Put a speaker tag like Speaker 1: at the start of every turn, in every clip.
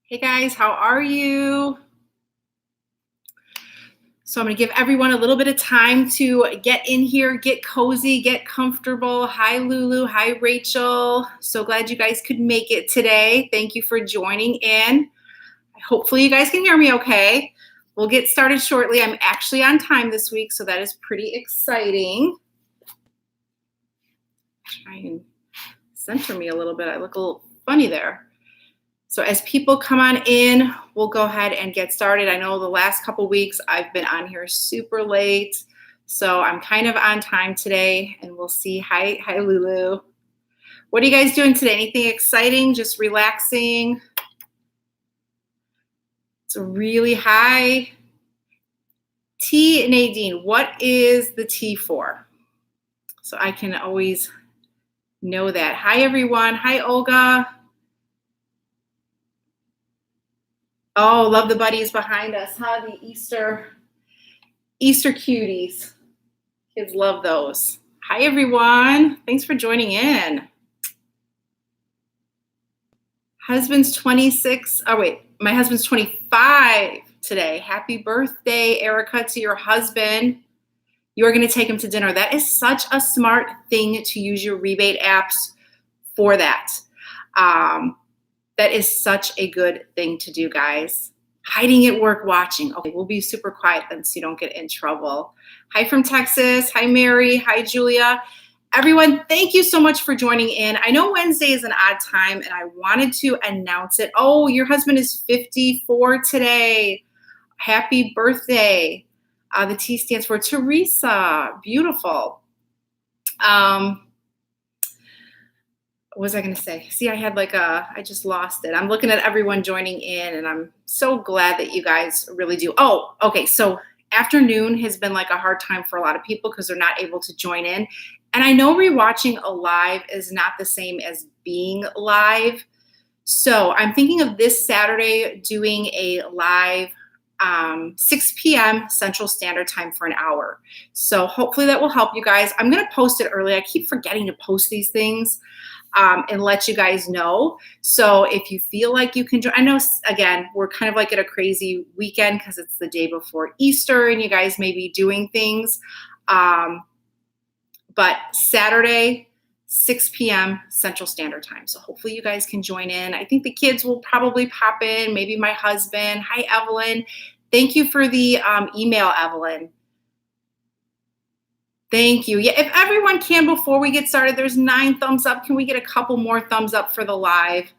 Speaker 1: Hey guys, how are you? So I'm going to give everyone a little bit of time to get in here, get cozy, get comfortable. Hi, Lulu. Hi, Rachel. So glad you guys could make it today. Thank you for joining in. Hopefully you guys can hear me okay. We'll get started shortly. I'm actually on time this week, so that is pretty exciting. Try and center me a little bit. I look a little funny there. So as people come on in, we'll go ahead and get started. I know the last couple weeks I've been on here super late, so I'm kind of on time today, and we'll see. Hi, Lulu. What are you guys doing today? Anything exciting? Just relaxing? It's a really high. T, Nadine, what is the T for? So I can always know that. Hi, everyone. Hi, Olga. Oh, love the buddies behind us, huh? The Easter cuties. Kids love those. Hi, everyone. Thanks for joining in. Husband's 26. Oh, wait. My husband's 25 today. Happy birthday, Erica, to your husband. You are going to take him to dinner. That is such a smart thing to use your rebate apps for that. That is such a good thing to do, guys. Hiding at work, watching. Okay, we'll be super quiet then so you don't get in trouble. Hi from Texas. Hi, Mary. Hi, Julia. Everyone, thank you so much for joining in. I know Wednesday is an odd time, and I wanted to announce it. Oh, your husband is 54 today. Happy birthday. The T stands for Teresa. Beautiful. What was I going to say? See, I had I just lost it. I'm looking at everyone joining in, and I'm so glad that you guys really do. Oh, okay. So afternoon has been like a hard time for a lot of people because they're not able to join in. And I know rewatching a live is not the same as being live. So I'm thinking of this Saturday doing a live 6 p.m. Central Standard Time for an hour. So hopefully that will help you guys. I'm going to post it early. I keep forgetting to post these things. And let you guys know. So if you feel like you can join, I know, again, we're kind of like at a crazy weekend because it's the day before Easter and you guys may be doing things. But Saturday, 6 p.m. Central Standard Time. So hopefully you guys can join in. I think the kids will probably pop in, maybe my husband. Hi, Evelyn. Thank you for the email, Evelyn. Thank you. Yeah, if everyone can, before we get started, there's 9 thumbs up. Can we get a couple more thumbs up for the live?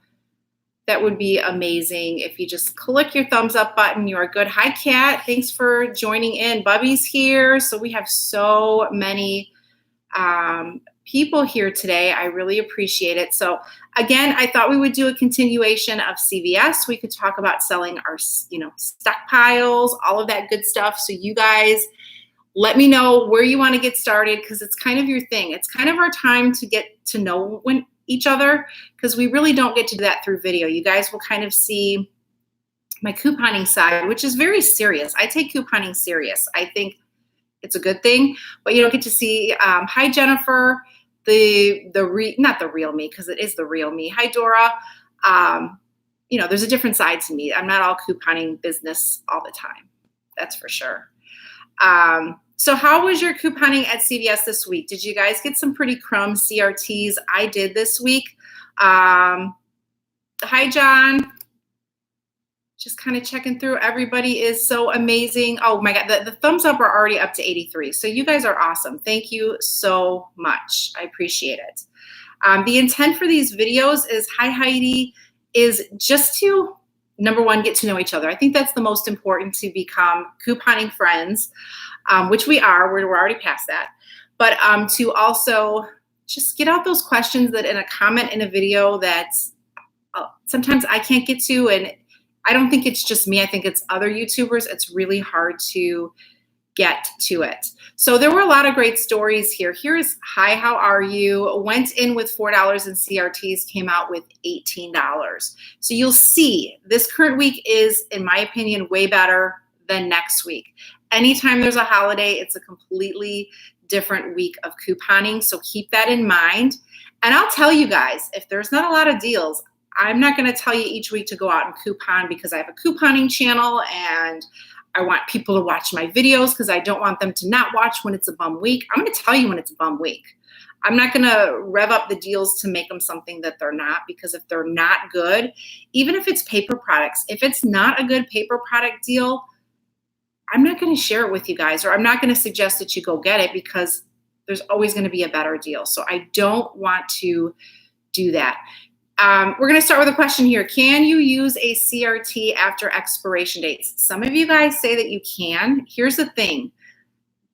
Speaker 1: That would be amazing. If you just click your thumbs up button, you are good. Hi, Kat. Thanks for joining in. Bubby's here. So we have so many people here today. I really appreciate it. So again, I thought we would do a continuation of CVS. We could talk about selling our, stockpiles, all of that good stuff. So you guys, let me know where you want to get started because it's kind of your thing. It's kind of our time to get to know each other because we really don't get to do that through video. You guys will kind of see my couponing side, which is very serious. I take couponing serious. I think it's a good thing, but you don't get to see. Hi, Jennifer, not the real me because it is the real me. Hi, Dora. There's a different side to me. I'm not all couponing business all the time. That's for sure. So how was your couponing at CVS this week? Did you guys get some pretty crumb CRTs? I did this week. Hi, John. Just kind of checking through. Everybody is so amazing. Oh my God, the thumbs up are already up to 83. So you guys are awesome. Thank you so much. I appreciate it. The intent for these videos is, hi, Heidi, is just to, number one, get to know each other. I think that's the most important, to become couponing friends, which we are. We're already past that. But to also just get out those questions that in a comment in a video that sometimes I can't get to. And I don't think it's just me. I think it's other YouTubers. It's really hard to get to it. So there were a lot of great stories here. Here's, hi, how are you? Went in with $4 in CRTs, came out with $18. So you'll see this current week is, in my opinion, way better than next week. Anytime there's a holiday, it's a completely different week of couponing. So keep that in mind. And I'll tell you guys, if there's not a lot of deals, I'm not going to tell you each week to go out and coupon because I have a couponing channel and I want people to watch my videos because I don't want them to not watch when it's a bum week. I'm going to tell you when it's a bum week. I'm not going to rev up the deals to make them something that they're not, because if they're not good, even if it's paper products, if it's not a good paper product deal, I'm not going to share it with you guys, or I'm not going to suggest that you go get it because there's always going to be a better deal. So I don't want to do that. We're going to start with a question here. Can you use a CRT after expiration dates? Some of you guys say that you can. Here's the thing.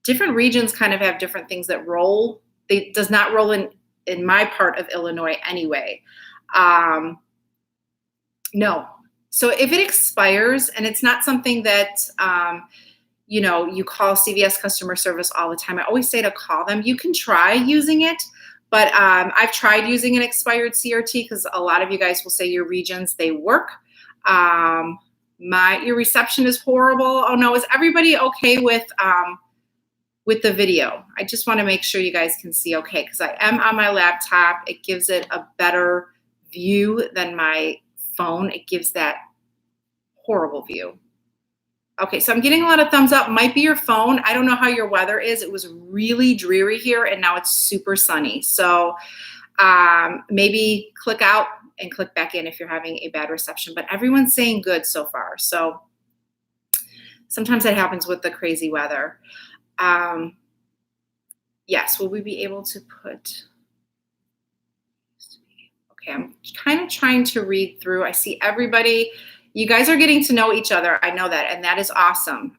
Speaker 1: Different regions kind of have different things that roll. It does not roll in my part of Illinois anyway. No. So if it expires and it's not something that, you know, you call CVS customer service all the time, I always say to call them. You can try using it, but I've tried using an expired CRT because a lot of you guys will say your regions, they work. Your reception is horrible. Oh no, is everybody okay with the video? I just want to make sure you guys can see okay, because I am on my laptop. It gives it a better view than my phone. It gives that horrible view. Okay, so I'm getting a lot of thumbs up. Might be your phone. I don't know how your weather is. It was really dreary here and now it's super sunny. So maybe click out and click back in if you're having a bad reception, but everyone's saying good so far. So sometimes that happens with the crazy weather. Yes, will we be able to put, okay, I'm kind of trying to read through. I see everybody, you guys are getting to know each other. I know that, and that is awesome.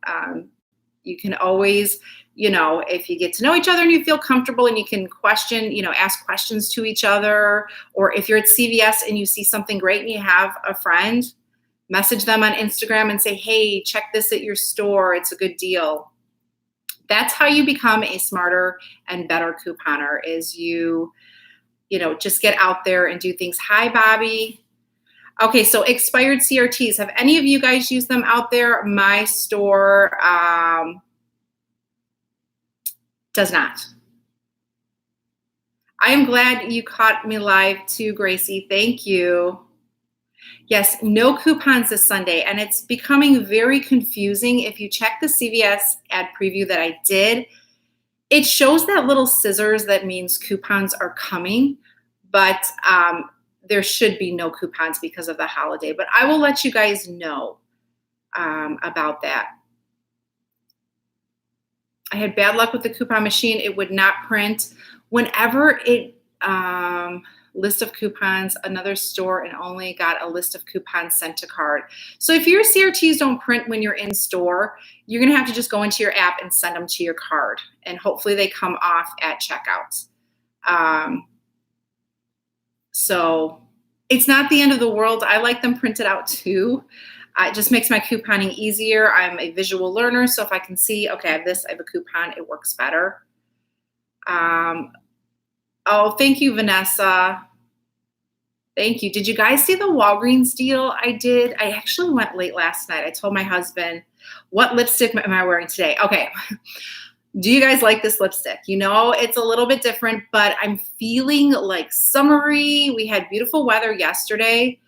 Speaker 1: You can always, you know, if you get to know each other and you feel comfortable and you can question, you know, ask questions to each other, or if you're at CVS and you see something great and you have a friend, message them on Instagram and say, hey, check this at your store. It's a good deal. That's how you become a smarter and better couponer, is you know, just get out there and do things. Hi, Bobby. Okay, so expired CRTs. Have any of you guys used them out there? My store does not. I am glad you caught me live too, Gracie. Thank you. Yes, no coupons this Sunday, and it's becoming very confusing. If you check the CVS ad preview that I did, it shows that little scissors that means coupons are coming, but there should be no coupons because of the holiday. But I will let you guys know about that. I had bad luck with the coupon machine. It would not print. Whenever it list of coupons, another store and only got a list of coupons sent to card. So if your CRTs don't print when you're in store, you're gonna have to just go into your app and send them to your card, and hopefully they come off at checkout. So it's not the end of the world. I like them printed out too. It just makes my couponing easier. I'm a visual learner, so if I can see, okay, I have this, I have a coupon, it works better. Oh, thank you, Vanessa. Thank you. Did you guys see the Walgreens deal I did? I actually went late last night. I told my husband, what lipstick am I wearing today? Okay. Do you guys like this lipstick? You know, it's a little bit different, but I'm feeling like summery. We had beautiful weather yesterday.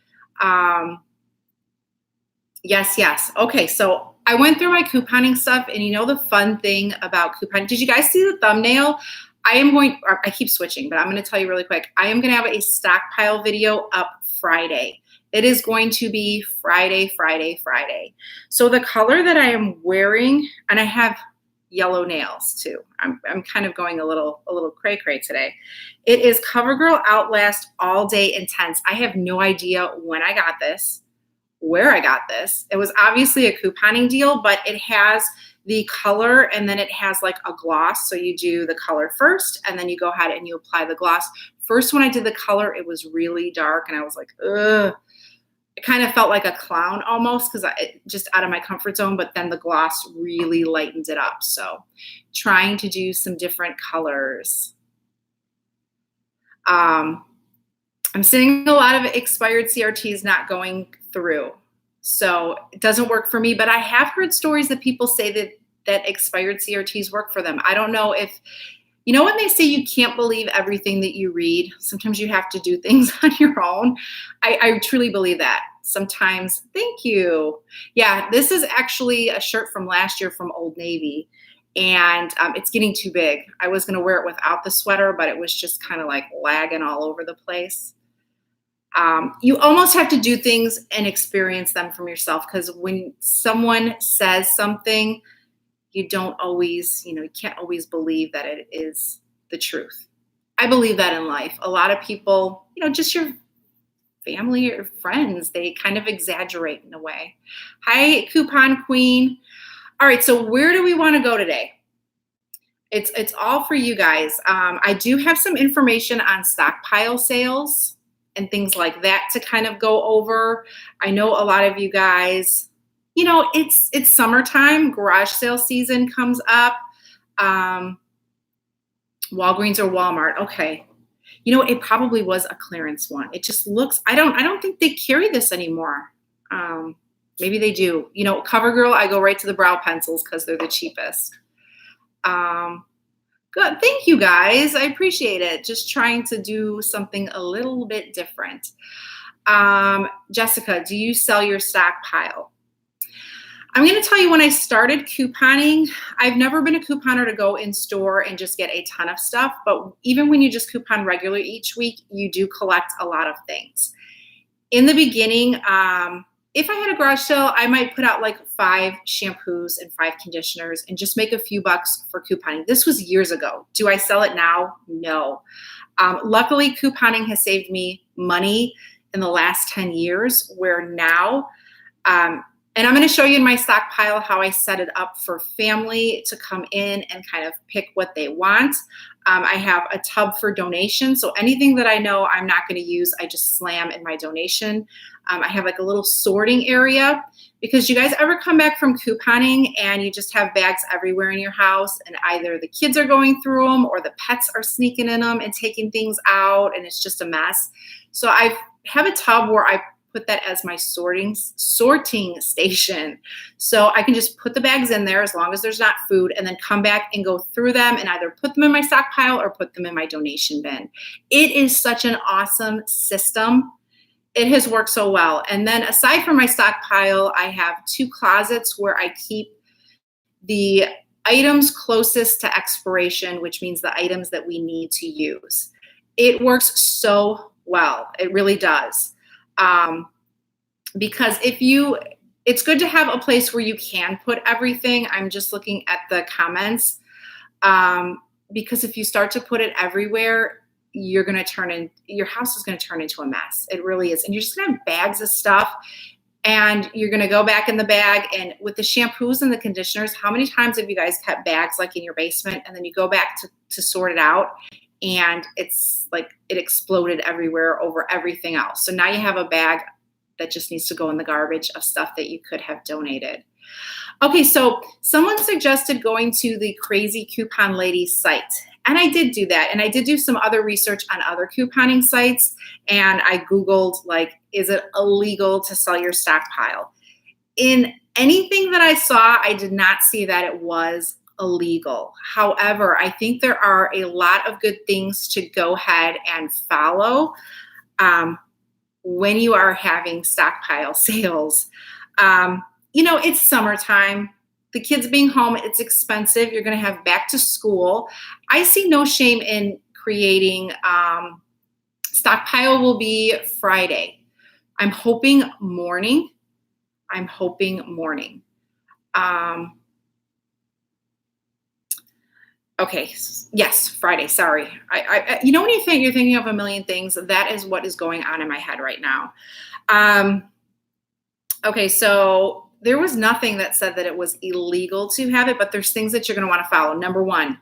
Speaker 1: Yes. Okay, so I went through my couponing stuff, and you know the fun thing about couponing, did you guys see the thumbnail? I keep switching, but I'm going to tell you really quick. I am going to have a Stockpile video up Friday. It is going to be Friday. So the color that I am wearing, and I have yellow nails too. I'm kind of going a little cray-cray today. It is Covergirl Outlast All Day Intense. I have no idea when I got this, where I got this. It was obviously a couponing deal, but it has the color and then it has like a gloss. So you do the color first and then you go ahead and you apply the gloss. First, when I did the color, it was really dark and I was like, ugh. It kind of felt like a clown almost because just out of my comfort zone, but then the gloss really lightened it up. So trying to do some different colors. I'm seeing a lot of expired CRTs not going through. So it doesn't work for me, but I have heard stories that people say that expired CRTs work for them. I don't know if You know when they say you can't believe everything that you read? Sometimes you have to do things on your own. I truly believe that. Sometimes, thank you. Yeah, this is actually a shirt from last year from Old Navy, and it's getting too big. I was gonna wear it without the sweater, but it was just kind of like lagging all over the place. You almost have to do things and experience them from yourself, because when someone says something, you don't always, you can't always believe that it is the truth. I believe that in life. A lot of people, just your family or friends, they kind of exaggerate in a way. Hi, Coupon Queen. All right, so where do we want to go today? It's all for you guys. I do have some information on stockpile sales and things like that to kind of go over. I know a lot of you guys, it's summertime, garage sale season comes up. Walgreens or Walmart. Okay. It probably was a clearance one. It just looks, I don't think they carry this anymore. Maybe they do. CoverGirl, I go right to the brow pencils because they're the cheapest. Good. Thank you guys. I appreciate it. Just trying to do something a little bit different. Jessica, do you sell your stockpile? I'm going to tell you, when I started couponing, I've never been a couponer to go in store and just get a ton of stuff. But even when you just coupon regularly each week, you do collect a lot of things. In the beginning, if I had a garage sale, I might put out like 5 shampoos and 5 conditioners and just make a few bucks for couponing. This was years ago. Do I sell it now? No. Luckily, couponing has saved me money in the last 10 years, where now, and I'm going to show you in my stockpile how I set it up for family to come in and kind of pick what they want. I have a tub for donation. So anything that I know I'm not going to use, I just slam in my donation. I have like a little sorting area, because you guys ever come back from couponing and you just have bags everywhere in your house, and either the kids are going through them or the pets are sneaking in them and taking things out, and it's just a mess. So I have a tub where I put that as my sorting station. So I can just put the bags in there as long as there's not food, and then come back and go through them and either put them in my stockpile or put them in my donation bin. It is such an awesome system. It has worked so well. And then aside from my stockpile, I have 2 closets where I keep the items closest to expiration, which means the items that we need to use. It works so well. It really does. Because it's good to have a place where you can put everything. I'm just looking at the comments. Because if you start to put it everywhere, your house is going to turn into a mess. It really is. And you're just going to have bags of stuff, and you're going to go back in the bag. And with the shampoos and the conditioners, how many times have you guys kept bags like in your basement, and then you go back to sort it out, and it's like it exploded everywhere over everything else. So now you have a bag that just needs to go in the garbage of stuff that you could have donated. Okay, so someone suggested going to the Crazy Coupon Lady site. And I did do that. And I did do some other research on other couponing sites. And I Googled, like, is it illegal to sell your stockpile? In anything that I saw, I did not see that it was illegal. However, I think there are a lot of good things to go ahead and follow when you are having stockpile sales. It's summertime. The kids being home, it's expensive. You're going to have back to school. I see no shame in creating stockpile will be Friday. I'm hoping morning. Okay. Yes, Friday. Sorry. When you're thinking of a million things, that is what is going on in my head right now. Okay. So there was nothing that said that it was illegal to have it, but there's things that you're going to want to follow. Number 1,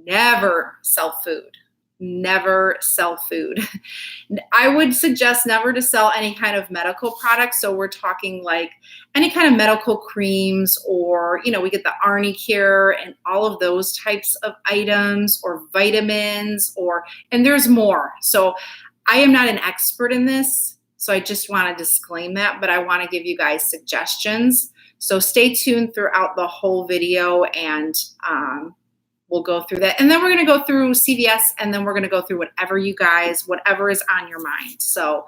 Speaker 1: never sell food. Never sell food. I would suggest never to sell any kind of medical products. So we're talking like any kind of medical creams, or, we get the Arnie Care and all of those types of items, or vitamins, and there's more. So I am not an expert in this. So I just want to disclaim that, but I want to give you guys suggestions. So stay tuned throughout the whole video, and we'll go through that. And then we're going to go through CVS, and then we're going to go through whatever is on your mind. So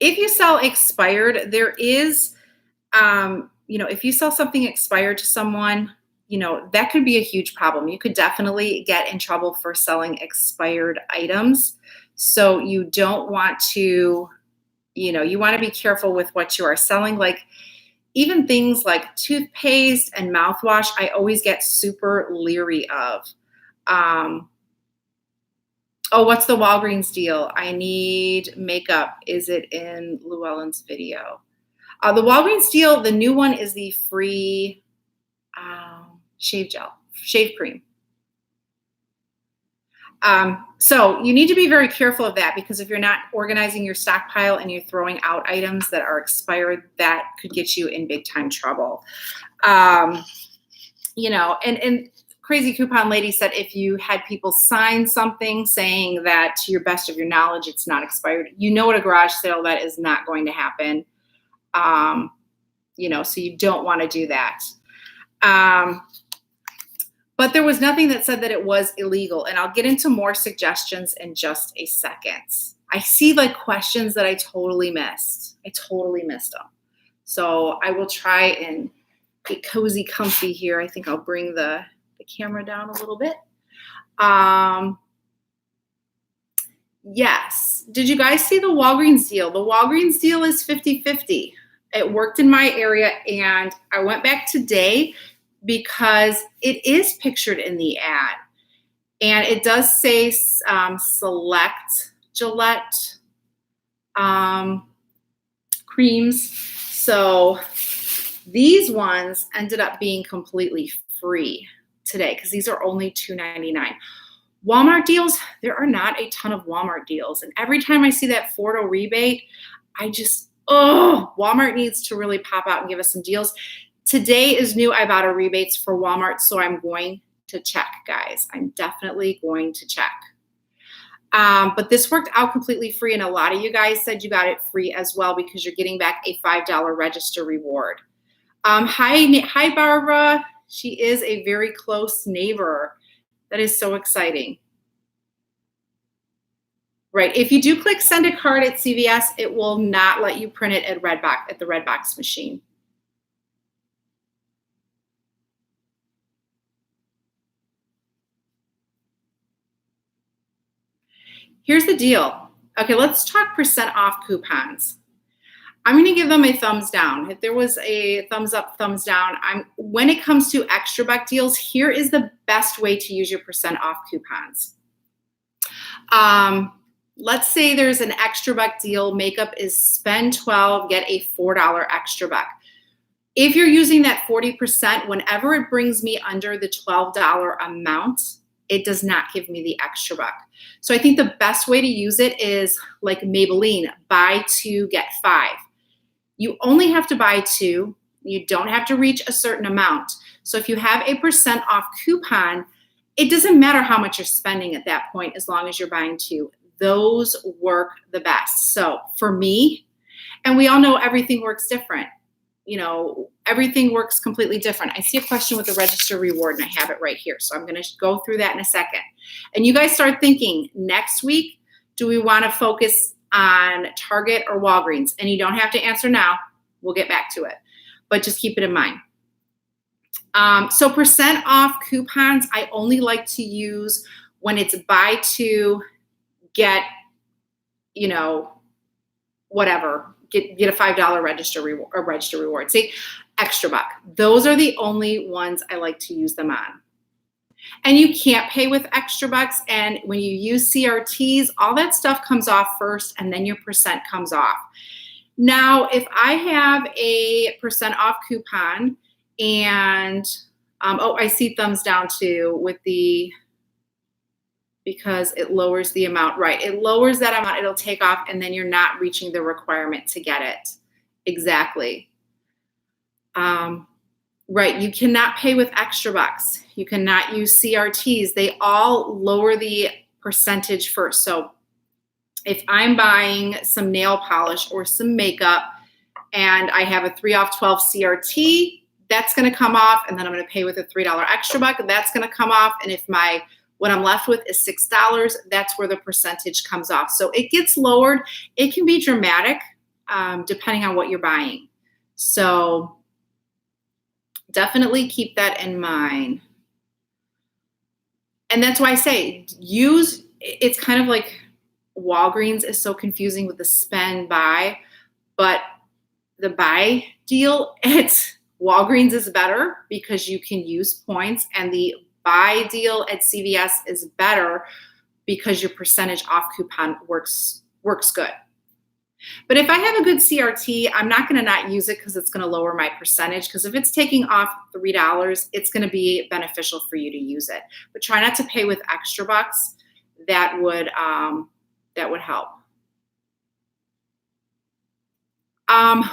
Speaker 1: if you sell expired, there is, if you sell something expired to someone, that could be a huge problem. You could definitely get in trouble for selling expired items. So you don't want to, you want to be careful with what you are selling. Like even things like toothpaste and mouthwash, I always get super leery of. What's the Walgreens deal? I need makeup. Is it in Luellen's video? The Walgreens deal, the new one is the free shave cream. So you need to be very careful of that, because if you're not organizing your stockpile and you're throwing out items that are expired, that could get you in big time trouble. And Crazy Coupon Lady said if you had people sign something saying that to your best of your knowledge it's not expired, at a garage sale that is not going to happen. So you don't want to do that. But there was nothing that said that it was illegal. And I'll get into more suggestions in just a second. I see like questions that I totally missed. Them. So I will try and get cozy, comfy here. I think I'll bring the camera down a little bit. Yes. Did you guys see the Walgreens deal? The Walgreens deal is 50-50. It worked in my area, and I went back today because it is pictured in the ad, and it does say select Gillette creams. So these ones ended up being completely free today because these are only $2.99. Walmart deals, there are not a ton of Walmart deals, and every time I see that Fordo rebate, Walmart needs to really pop out and give us some deals. Today is new Ibotta rebates for Walmart, so I'm going to check, guys. I'm definitely going to check. But this worked out completely free, and a lot of you guys said you got it free as well because you're getting back a $5 register reward. Hi, Barbara. She is a very close neighbor. That is so exciting. Right. If you do click send a card at CVS, it will not let you print it at the Redbox machine. Here's the deal. Okay, let's talk % off coupons. I'm going to give them a thumbs down. If there was a thumbs up, thumbs down, when it comes to extra buck deals, here is the best way to use your % off coupons. Let's say there's an extra buck deal. Makeup is spend $12, get a $4 extra buck. If you're using that 40%, whenever it brings me under the $12 amount, it does not give me the extra buck. So I think the best way to use it is like Maybelline, buy 2, get 5. You only have to buy 2. You don't have to reach a certain amount. So if you have a % off coupon, it doesn't matter how much you're spending at that point as long as you're buying 2. Those work the best. So for me, and we all know everything works different. Everything works completely different. I see a question with the register reward, and I have it right here. So I'm going to go through that in a second. And you guys start thinking, next week, do we want to focus on Target or Walgreens? And you don't have to answer now. We'll get back to it. But just keep it in mind. So % off coupons, I only like to use when it's buy 2, get, whatever. Get a $5 register reward. See, extra buck. Those are the only ones I like to use them on. And you can't pay with extra bucks. And when you use CRTs, all that stuff comes off first, and then your % comes off. Now, if I have a % off coupon and, I see thumbs down too with because it lowers the amount. Right. It lowers that amount. It'll take off, and then you're not reaching the requirement to get it. Exactly. Right. You cannot pay with extra bucks. You cannot use CRTs. They all lower the percentage first. So if I'm buying some nail polish or some makeup and I have a 3 off 12 CRT, that's going to come off, and then I'm going to pay with a $3 extra buck. That's going to come off. And if what I'm left with is $6, that's where the percentage comes off. So it gets lowered. It can be dramatic depending on what you're buying. So definitely keep that in mind. And that's why I say it's kind of like Walgreens is so confusing with the spend buy, but the buy deal at Walgreens is better because you can use points, and the buy deal at CVS is better because your percentage off coupon works good. But if I have a good CRT, I'm not going to not use it because it's going to lower my percentage, because if it's taking off $3, it's going to be beneficial for you to use it. But try not to pay with extra bucks. That would help.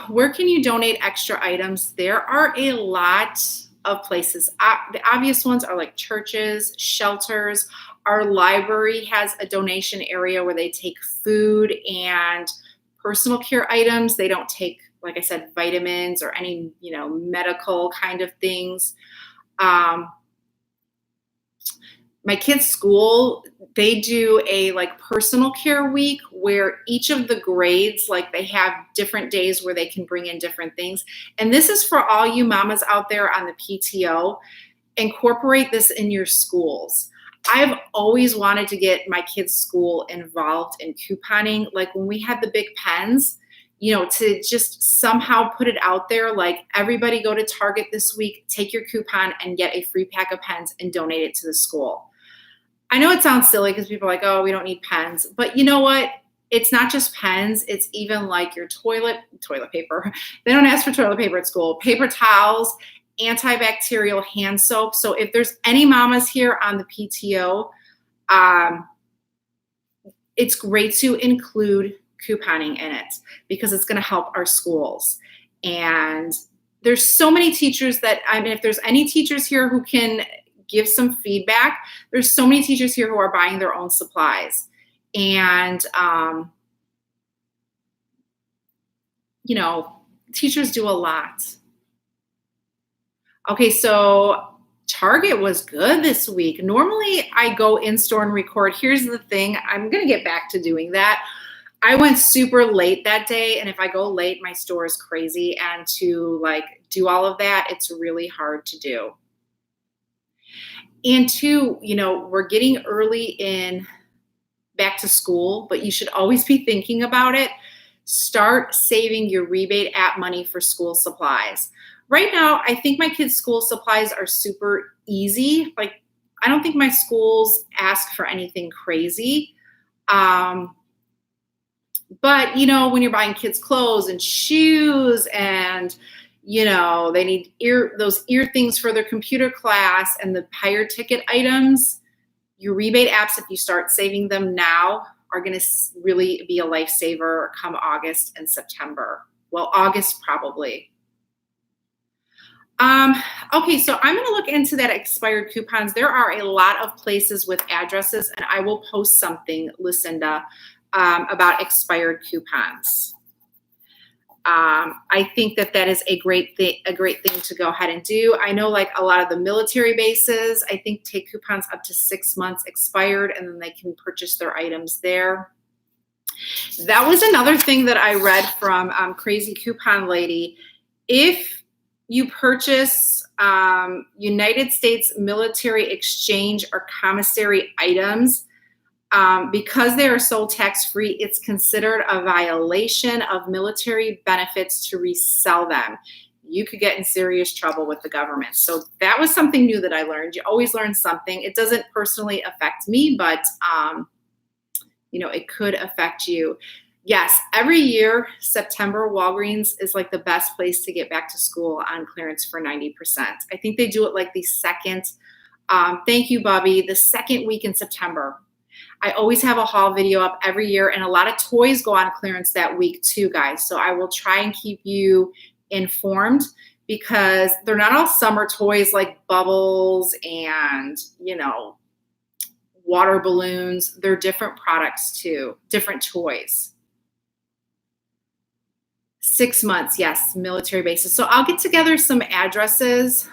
Speaker 1: Where can you donate extra items? There are a lot of places. The obvious ones are like churches, shelters. Our library has a donation area where they take food and personal care items. They don't take, like I said, vitamins or any, medical kind of things. My kids' school, they do a personal care week where each of the grades, they have different days where they can bring in different things. And this is for all you mamas out there on the PTO. Incorporate this in your schools. I've always wanted to get my kids' school involved in couponing. Like when we had the big pens, to just somehow put it out there, everybody go to Target this week, take your coupon and get a free pack of pens and donate it to the school. I know it sounds silly because people are like, oh, we don't need pens. But you know what? It's not just pens. It's even your toilet paper. They don't ask for toilet paper at school. Paper towels, antibacterial hand soap. So if there's any mamas here on the PTO, it's great to include couponing in it because it's going to help our schools. And there's so many teachers if there's any teachers here who can give some feedback, there's so many teachers here who are buying their own supplies. And, teachers do a lot. Okay, so Target was good this week. Normally I go in-store and record. Here's the thing. I'm going to get back to doing that. I went super late that day, and if I go late, my store is crazy. And to do all of that, it's really hard to do. And two, we're getting early in back to school, but you should always be thinking about it. Start saving your rebate app money for school supplies. Right now, I think my kids' school supplies are super easy. I don't think my schools ask for anything crazy. But, when you're buying kids clothes and shoes and, they need those ear things for their computer class and the higher ticket items, your rebate apps, if you start saving them now, are going to really be a lifesaver come August and September. Well, August probably. Okay, so I'm going to look into that expired coupons. There are a lot of places with addresses, and I will post something, Lucinda, about expired coupons. I think that is a great thing to go ahead and do. I know a lot of the military bases, I think take coupons up to 6 months expired, and then they can purchase their items there. That was another thing that I read from Crazy Coupon Lady. If you purchase United States military exchange or commissary items, because they are sold tax-free, it's considered a violation of military benefits to resell them. You could get in serious trouble with the government. So that was something new that I learned. You always learn something. It doesn't personally affect me, but it could affect you. Yes, every year, September, Walgreens is the best place to get back to school on clearance for 90%. I think they do it the second, thank you, Bubby, the second week in September. I always have a haul video up every year, and a lot of toys go on clearance that week too, guys. So I will try and keep you informed because they're not all summer toys like bubbles and, water balloons. They're different products too, different toys. 6 months, yes, military bases. So I'll get together some addresses.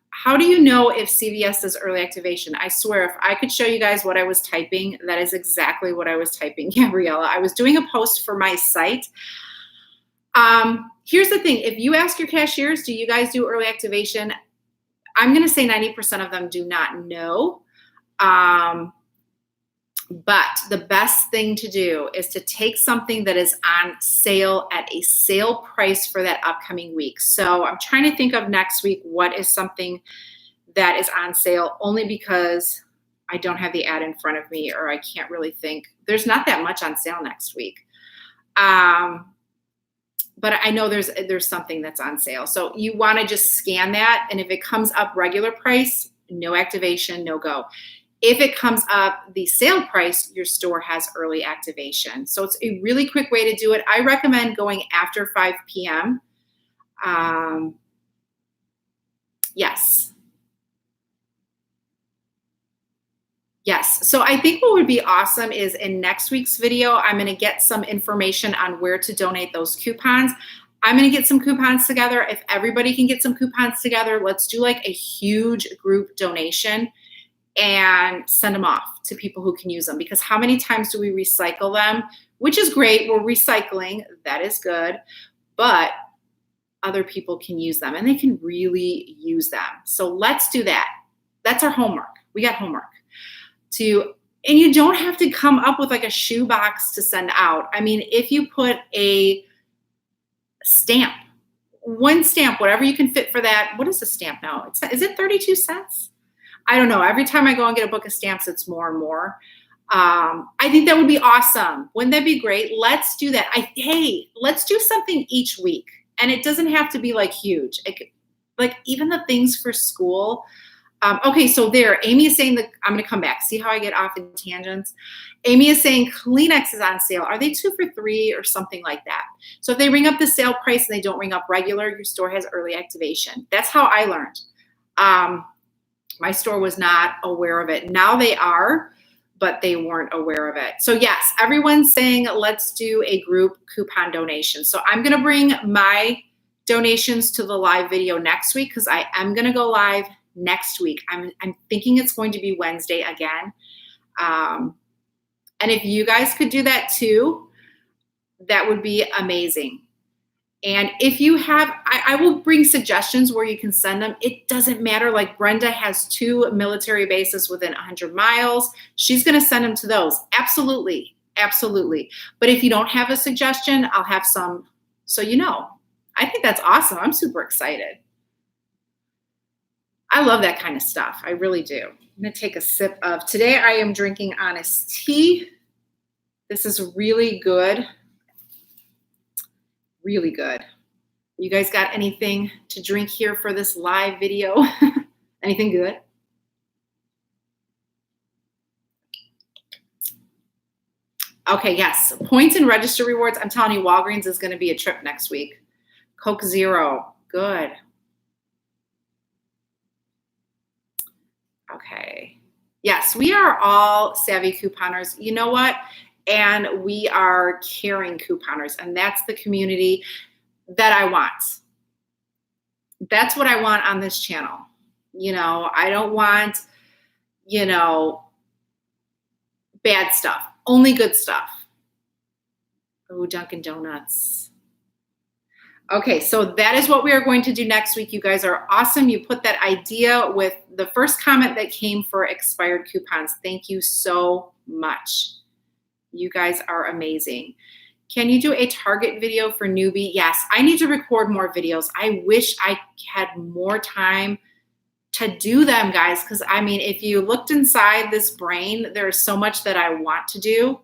Speaker 1: How do you know if CVS does early activation? I swear, if I could show you guys what I was typing, that is exactly what I was typing, Gabriella. I was doing a post for my site. Here's the thing. If you ask your cashiers, do you guys do early activation? I'm going to say 90% of them do not know. But the best thing to do is to take something that is on sale at a sale price for that upcoming week. So I'm trying to think of next week, what is something that is on sale, only because I don't have the ad in front of me, or I can't really think. There's not that much on sale next week. But I know there's something that's on sale. So you want to just scan that. And if it comes up regular price, no activation, no go. If it comes up the sale price, your store has early activation. So it's a really quick way to do it. I recommend going after 5 p.m. Yes. Yes. So I think what would be awesome is in next week's video, I'm going to get some information on where to donate those coupons. I'm going to get some coupons together. If everybody can get some coupons together, let's do like a huge group donation and send them off to people who can use them. Because how many times do we recycle them? Which is great. We're recycling. That is good. But other people can use them and they can really use them. So let's do that. That's our homework. We got homework and you don't have to come up with like a shoebox to send out. I mean, if you put a stamp, one stamp, whatever you can fit for that. What is a stamp now? Is it 32 cents? I don't know. Every time I go and get a book of stamps, it's more and more. I think that would be awesome. Wouldn't that be great? Let's do that. Let's do something each week. And it doesn't have to be like huge. Like even the things for school. Okay, so Amy is saying that I'm going to come back. See how I get off in tangents? Amy is saying Kleenex is on sale. Are they 2 for $3 or something like that? So if they ring up the sale price and they don't ring up regular, your store has early activation. That's how I learned. My store was not aware of it. Now they are, but they weren't aware of it. So yes, everyone's saying let's do a group coupon donation. So I'm going to bring my donations to the live video next week because I am going to go live next week. I'm thinking it's going to be Wednesday again. And if you guys could do that too, that would be amazing. And if you have, I will bring suggestions where you can send them. It doesn't matter. Like Brenda has 2 military bases within 100 miles. She's going to send them to those. Absolutely. Absolutely. But if you don't have a suggestion, I'll have some. So, I think that's awesome. I'm super excited. I love that kind of stuff. I really do. I'm going to take a sip of, today I am drinking Honest Tea. This is really good. Really good. You guys got anything to drink here for this live video? Anything good? Okay, yes. Points and register rewards. I'm telling you, Walgreens is going to be a trip next week. Coke Zero. Good. Okay. Yes, we are all savvy couponers. You know what? And we are caring couponers. And that's the community that I want. That's what I want on this channel. I don't want, bad stuff. Only good stuff. Oh, Dunkin' Donuts. Okay, so that is what we are going to do next week. You guys are awesome. You put that idea with the first comment that came for expired coupons. Thank you so much. You guys are amazing. Can you do a Target video for Newbie? Yes, I need to record more videos. I wish I had more time to do them, guys, because if you looked inside this brain, there's so much that I want to do,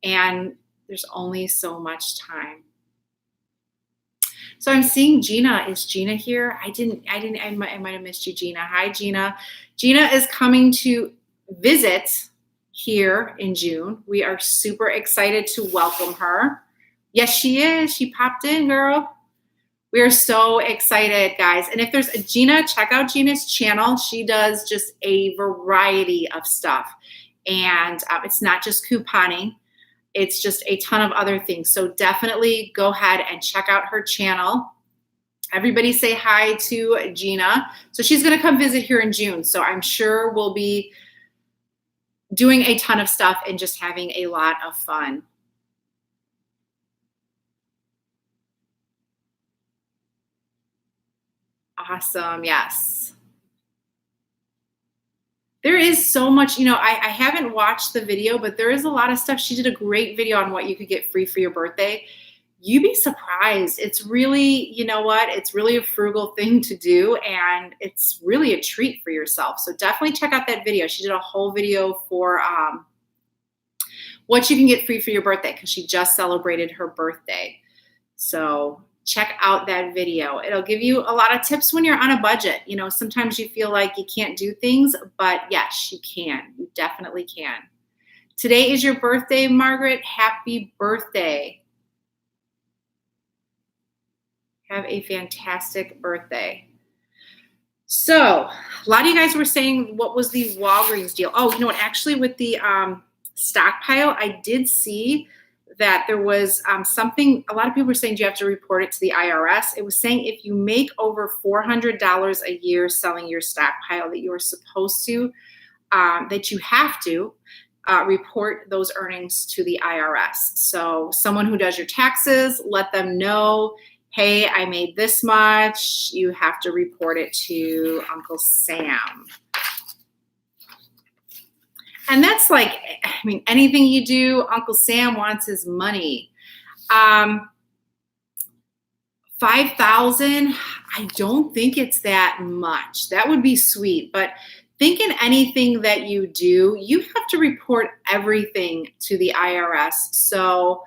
Speaker 1: and there's only so much time. So I'm seeing Gina. Is Gina here? I might have missed you, Gina. Hi, Gina. Gina is coming to visit here in June. We are super excited to welcome her. Yes, she is. She popped in, girl. We are so excited, guys. And if there's a Gina, check out Gina's channel. She does just a variety of stuff. And it's not just couponing. It's just a ton of other things. So definitely go ahead and check out her channel. Everybody say hi to Gina. So she's going to come visit here in June. So I'm sure we'll be doing a ton of stuff and just having a lot of fun. Awesome. Yes. There is so much, I haven't watched the video, but there is a lot of stuff. She did a great video on what you could get free for your birthday. You'd be surprised. It's really, you know what? It's really a frugal thing to do, and it's really a treat for yourself. So definitely check out that video. She did a whole video for what you can get free for your birthday because she just celebrated her birthday. So check out that video. It'll give you a lot of tips when you're on a budget. Sometimes you feel like you can't do things, but yes, you can. You definitely can. Today is your birthday, Margaret. Happy birthday. Have a fantastic birthday. So a lot of you guys were saying, what was the Walgreens deal? Oh, you know what? Actually, with the Stockpile, I did see that there was something. A lot of people were saying you have to report it to the IRS. It was saying if you make over $400 a year selling your Stockpile, that you're supposed to, that you have to report those earnings to the IRS. So someone who does your taxes, let them know, hey, I made this much. You have to report it to Uncle Sam. And that's like, anything you do, Uncle Sam wants his money. 5,000, I don't think it's that much. That would be sweet. But thinking anything that you do, you have to report everything to the IRS. So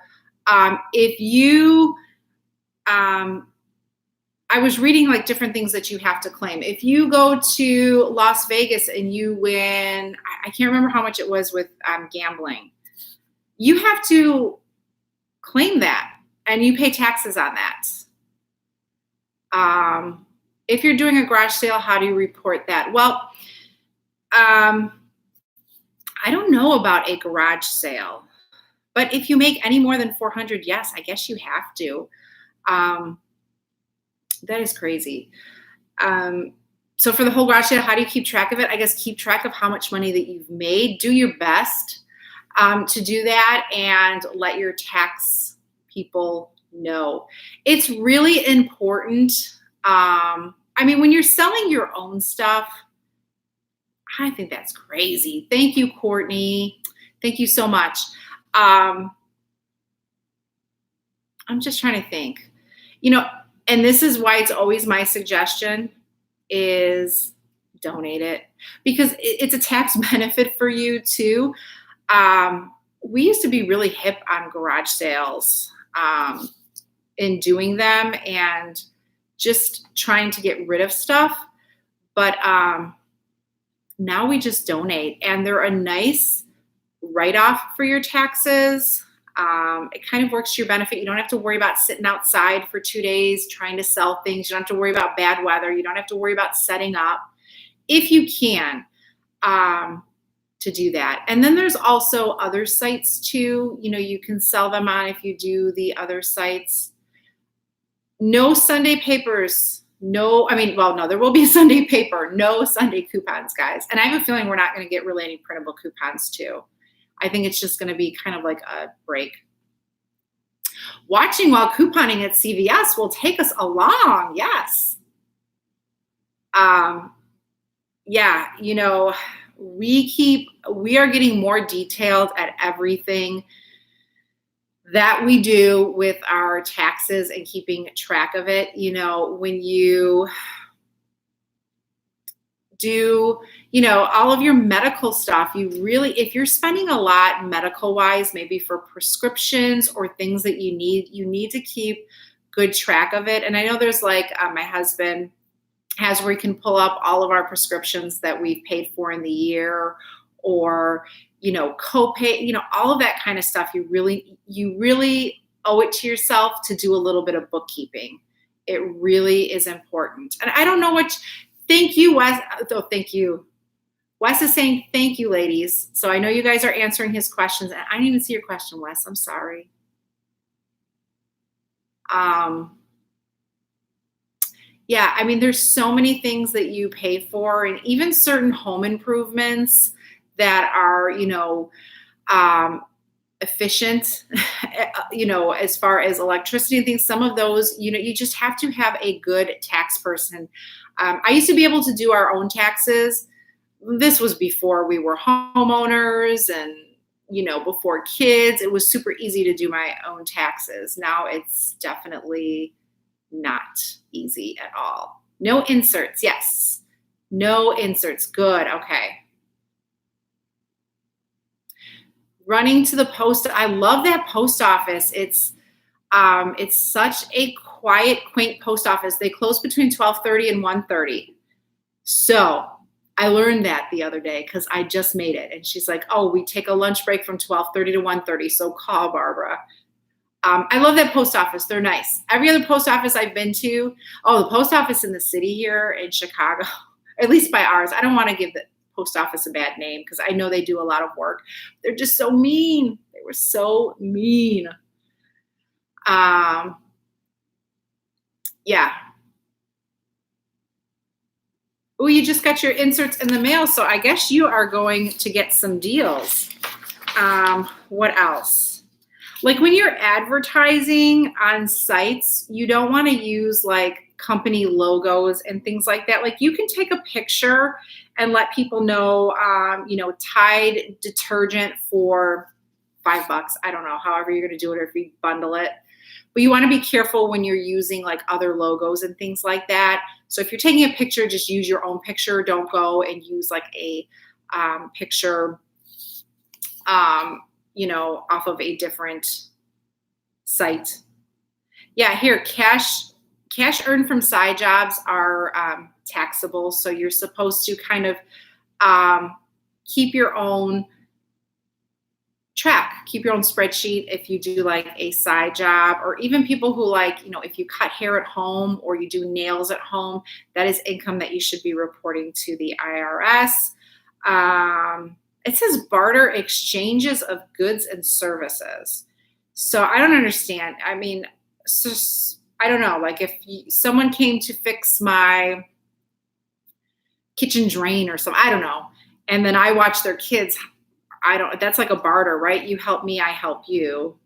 Speaker 1: if you... I was reading like different things that you have to claim. If you go to Las Vegas and you win, I can't remember how much it was with gambling, you have to claim that and you pay taxes on that. If you're doing a garage sale, how do you report that? Well, I don't know about a garage sale, but if you make any more than 400, yes, I guess you have to. That is crazy. So for the whole garage sale, how do you keep track of it? I guess keep track of how much money that you've made. Do your best to do that and let your tax people know. It's really important. When you're selling your own stuff, I think that's crazy. Thank you, Courtney. Thank you so much. I'm just trying to think. And this is why it's always my suggestion is donate it, because it's a tax benefit for you too. We used to be really hip on garage sales in doing them and just trying to get rid of stuff. But now we just donate, and they're a nice write-off for your taxes. It kind of works to your benefit. You don't have to worry about sitting outside for 2 days trying to sell things. You don't have to worry about bad weather. You don't have to worry about setting up, if you can, to do that. And then there's also other sites too. You can sell them on if you do the other sites. No Sunday papers. No, there will be Sunday paper. No Sunday coupons, guys. And I have a feeling we're not going to get really any printable coupons too. I think it's just going to be kind of like a break. Watching while couponing at CVS will take us along. Yes. We are getting more detailed at everything that we do with our taxes and keeping track of it. When you do, all of your medical stuff, if you're spending a lot medical wise, maybe for prescriptions or things that you need to keep good track of it. And I know there's like, my husband has where he can pull up all of our prescriptions that we've paid for in the year, or, copay, all of that kind of stuff. You really owe it to yourself to do a little bit of bookkeeping. It really is important. And I don't know thank you, Wes. Oh, thank you. Wes is saying, thank you, ladies. So I know you guys are answering his questions. I didn't even see your question, Wes. I'm sorry. Yeah, I mean, there's so many things that you pay for, and even certain home improvements that are, efficient, as far as electricity and things. Some of those, you just have to have a good tax person. I used to be able to do our own taxes. This was before we were homeowners and, before kids. It was super easy to do my own taxes. Now it's definitely not easy at all. No inserts. Yes. No inserts. Good. Okay. Running to the post. I love that post office. It's such a quiet, quaint post office. They close between 12:30 and 1:30. So I learned that the other day because I just made it. And she's like, oh, we take a lunch break from 12:30 to 1:30. So call Barbara. I love that post office. They're nice. Every other post office I've been to, the post office in the city here in Chicago, at least by ours, I don't want to give the post office a bad name because I know they do a lot of work. They're just so mean. They were so mean. Yeah. Oh, you just got your inserts in the mail, so I guess you are going to get some deals. What else? Like when you're advertising on sites, you don't want to use like company logos and things like that. Like you can take a picture and let people know, Tide detergent for $5. I don't know, however you're going to do it, or if you bundle it. But you want to be careful when you're using like other logos and things like that. So if you're taking a picture, just use your own picture. Don't go and use like a picture, off of a different site. Yeah, here, cash earned from side jobs are taxable. So you're supposed to kind of keep your own track, keep your own spreadsheet if you do like a side job, or even people who if you cut hair at home or you do nails at home, that is income that you should be reporting to the IRS. It says barter exchanges of goods and services. So I don't understand. I mean, I don't know. Like if someone came to fix my kitchen drain or something, I don't know. And then I watch their kids. That's like a barter, right? You help me, I help you.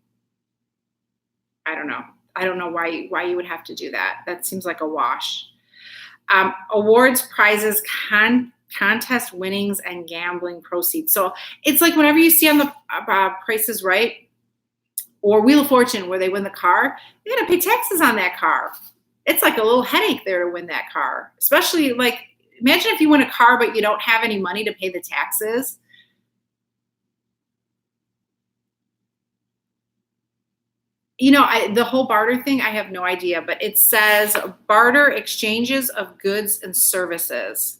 Speaker 1: I don't know. I don't know why you would have to do that. That seems like a wash. Awards, prizes, contest winnings, and gambling proceeds. So it's like whenever you see on the Price is Right or Wheel of Fortune where they win the car, you're going to pay taxes on that car. It's like a little headache there to win that car. Especially like, imagine if you win a car but you don't have any money to pay the taxes. The whole barter thing, I have no idea, but it says barter exchanges of goods and services.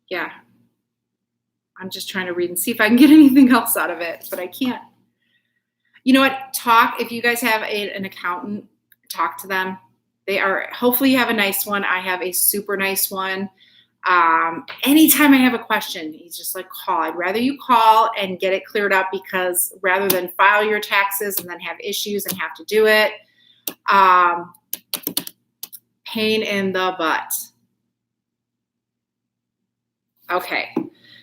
Speaker 1: Yeah. I'm just trying to read and see if I can get anything else out of it, but I can't. You know what? If you guys have an accountant, talk to them. Hopefully you have a nice one. I have a super nice one. Anytime I have a question, he's just like, call. I'd rather you call and get it cleared up, because rather than file your taxes and then have issues and have to do it, pain in the butt. Okay.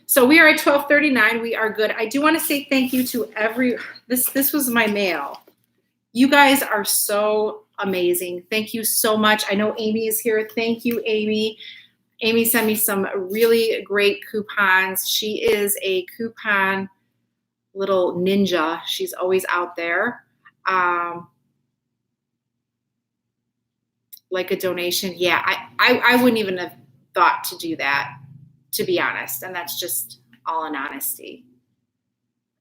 Speaker 1: So we are at 12:39. We are good. I do want to say thank you to this was my mail. You guys are so amazing. Thank you so much. I know Amy is here. Thank you, Amy. Amy sent me some really great coupons. She is a coupon little ninja. She's always out there. Like a donation. Yeah, I wouldn't even have thought to do that, to be honest. And that's just all in honesty.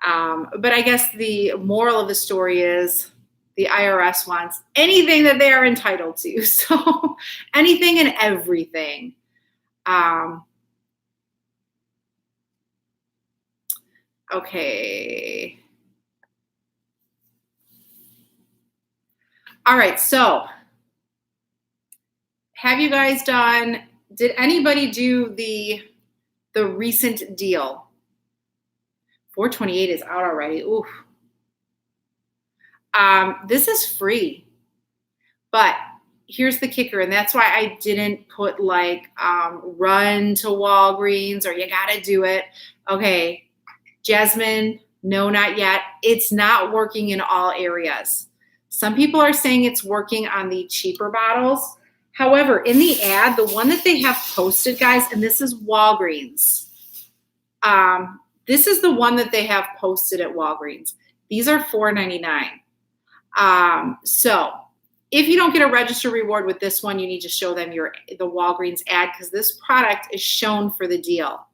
Speaker 1: But I guess the moral of the story is the IRS wants anything that they are entitled to. So anything and everything. Okay. All right, so have you guys did anybody do the recent deal? 428 is out already. Oof. This is free, but here's the kicker, and that's why I didn't put like run to Walgreens or you gotta do it. Okay, Jasmine, no, not yet. It's not working in all areas. Some people are saying it's working on the cheaper bottles. However, in the ad, the one that they have posted, guys, and this is Walgreens. This is the one that they have posted at Walgreens. These are $4.99. So if you don't get a register reward with this one, you need to show them the Walgreens ad because this product is shown for the deal.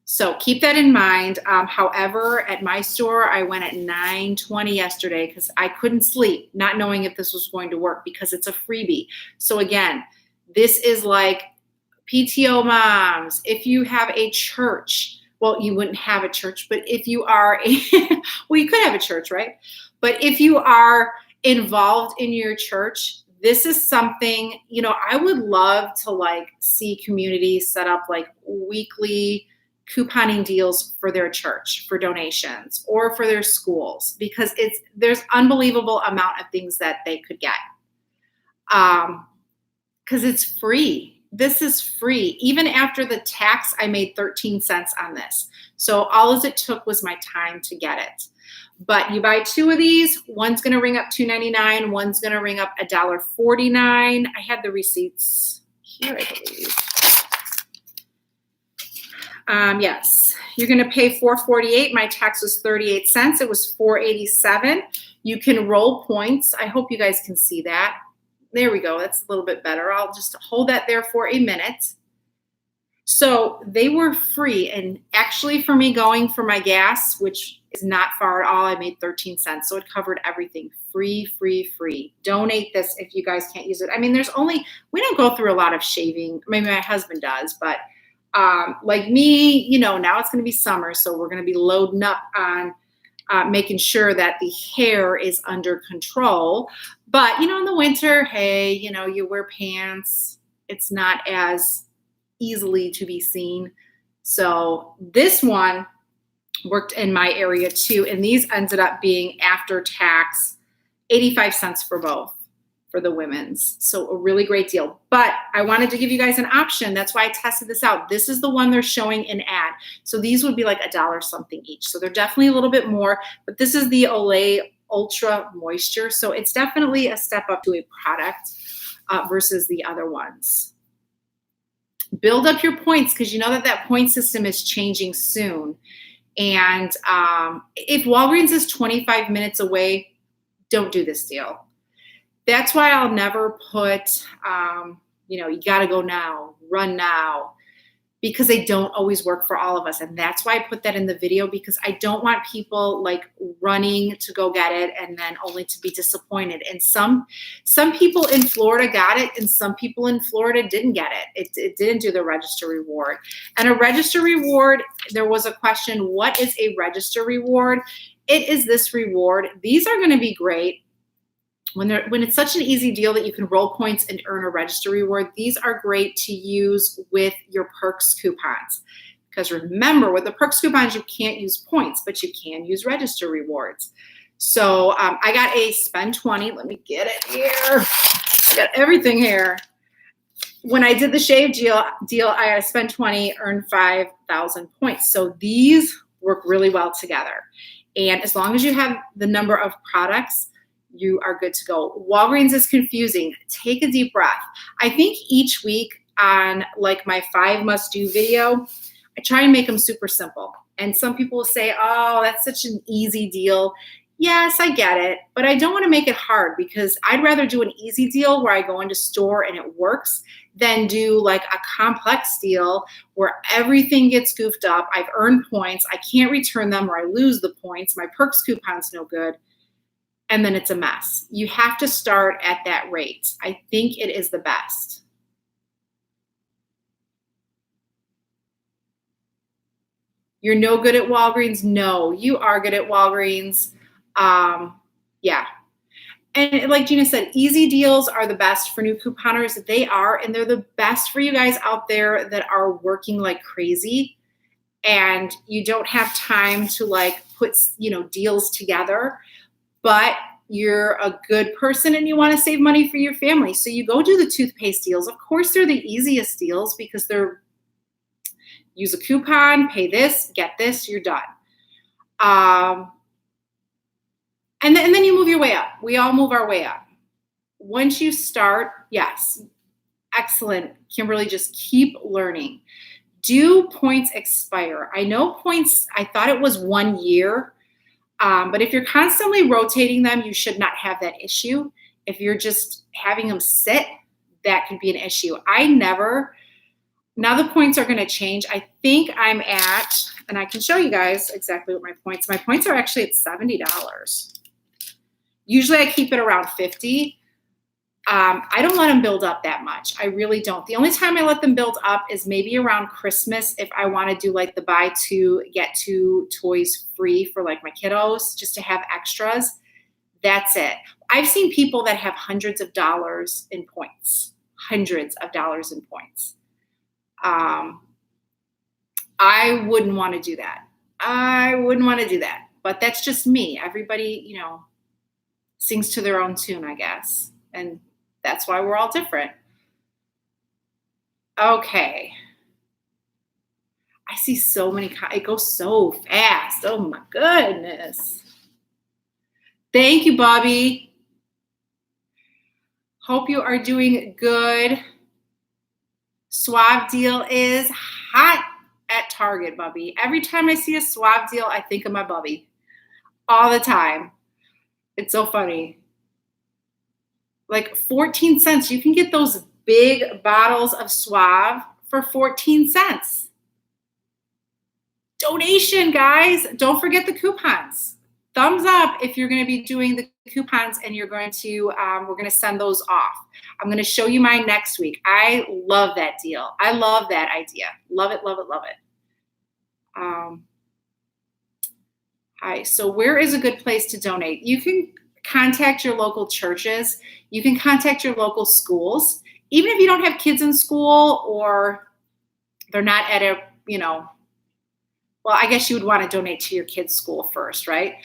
Speaker 1: So keep that in mind. However, at my store, I went at 9:20 yesterday because I couldn't sleep, not knowing if this was going to work because it's a freebie. So again, this is like PTO moms. If you have a church, well, you wouldn't have a church, but if you are well, you could have a church, right? But if you are involved in your church, this is something, I would love to like see communities set up like weekly couponing deals for their church for donations or for their schools because there's unbelievable amount of things that they could get because it's free. This is free. Even after the tax, I made 13 cents on this. So all as it took was my time to get it. But you buy two of these, one's going to ring up $2.99, one's going to ring up $1.49. I had the receipts here, I believe. Yes, you're going to pay $4.48. My tax was 38 cents. It was $4.87. You can roll points. I hope you guys can see that. There we go. That's a little bit better. I'll just hold that there for a minute. So they were free. And actually for me going for my gas, which is not far at all, I made 13 cents. So it covered everything. Free, free, free. Donate this if you guys can't use it. I mean, we don't go through a lot of shaving. Maybe my husband does, but like me, now it's going to be summer. So we're going to be loading up on making sure that the hair is under control. But, in the winter, hey, you wear pants. It's not as easily to be seen. So this one worked in my area too. And these ended up being after tax, 85 cents for both for the women's. So a really great deal. But I wanted to give you guys an option. That's why I tested this out. This is the one they're showing in ad. So these would be like $1 something each. So they're definitely a little bit more, but this is the Olay Ultra Moisture. So it's definitely a step up to a product versus the other ones. Build up your points because you know that point system is changing soon. And if Walgreens is 25 minutes away, don't do this deal. That's why I'll never put, you got to go now, run now, because they don't always work for all of us. And that's why I put that in the video, because I don't want people like running to go get it and then only to be disappointed. And some people in Florida got it and some people in Florida didn't get it. It didn't do the register reward. And a register reward, there was a question, what is a register reward? It is this reward. These are going to be great. When it's such an easy deal that you can roll points and earn a register reward, these are great to use with your perks coupons. Because remember, with the perks coupons, you can't use points, but you can use register rewards. So I got a spend 20. Let me get it here. I got everything here. When I did the shave deal, I got a spend 20, earn 5,000 points. So these work really well together. And as long as you have the number of products, you are good to go. Walgreens is confusing. Take a deep breath. I think each week on like my 5 must-do video, I try and make them super simple. And some people will say, oh, that's such an easy deal. Yes, I get it, but I don't want to make it hard because I'd rather do an easy deal where I go into store and it works than do like a complex deal where everything gets goofed up. I've earned points. I can't return them or I lose the points. My perks coupon's no good. And then it's a mess. You have to start at that rate. I think it is the best. You're no good at Walgreens? No, you are good at Walgreens. Yeah. And like Gina said, easy deals are the best for new couponers. They are, and they're the best for you guys out there that are working like crazy and you don't have time to like put, deals together, but you're a good person and you want to save money for your family. So you go do the toothpaste deals. Of course, they're the easiest deals because they're use a coupon, pay this, get this, you're done. And then you move your way up. We all move our way up. Once you start, yes, excellent. Kimberly, just keep learning. Do points expire? I know points, I thought it was 1 year, but if you're constantly rotating them, you should not have that issue. If you're just having them sit, that could be an issue. Now the points are going to change. I think I'm at, and I can show you guys exactly what my points are actually at $70. Usually I keep it around 50. I don't let them build up that much. I really don't. The only time I let them build up is maybe around Christmas if I want to do like the buy two, get two toys free for like my kiddos, just to have extras. That's it. I've seen people that have hundreds of dollars in points. I wouldn't want to do that. But that's just me. Everybody, sings to their own tune, I guess. And that's why we're all different. Okay. I see so many, it goes so fast. Oh my goodness. Thank you, Bobby. Hope you are doing good. Suave deal is hot at Target, Bubby. Every time I see a Suave deal, I think of my Bubby. All the time. It's so funny. Like 14 cents. You can get those big bottles of Suave for 14 cents. Donation, guys. Don't forget the coupons. Thumbs up if you're going to be doing the coupons and you're going to, we're going to send those off. I'm going to show you mine next week. I love that deal. I love that idea. Love it, love it, love it. Hi, so where is a good place to donate? You can contact your local churches. You can contact your local schools. Even if you don't have kids in school or they're not at a, well, I guess you would want to donate to your kid's school first, right?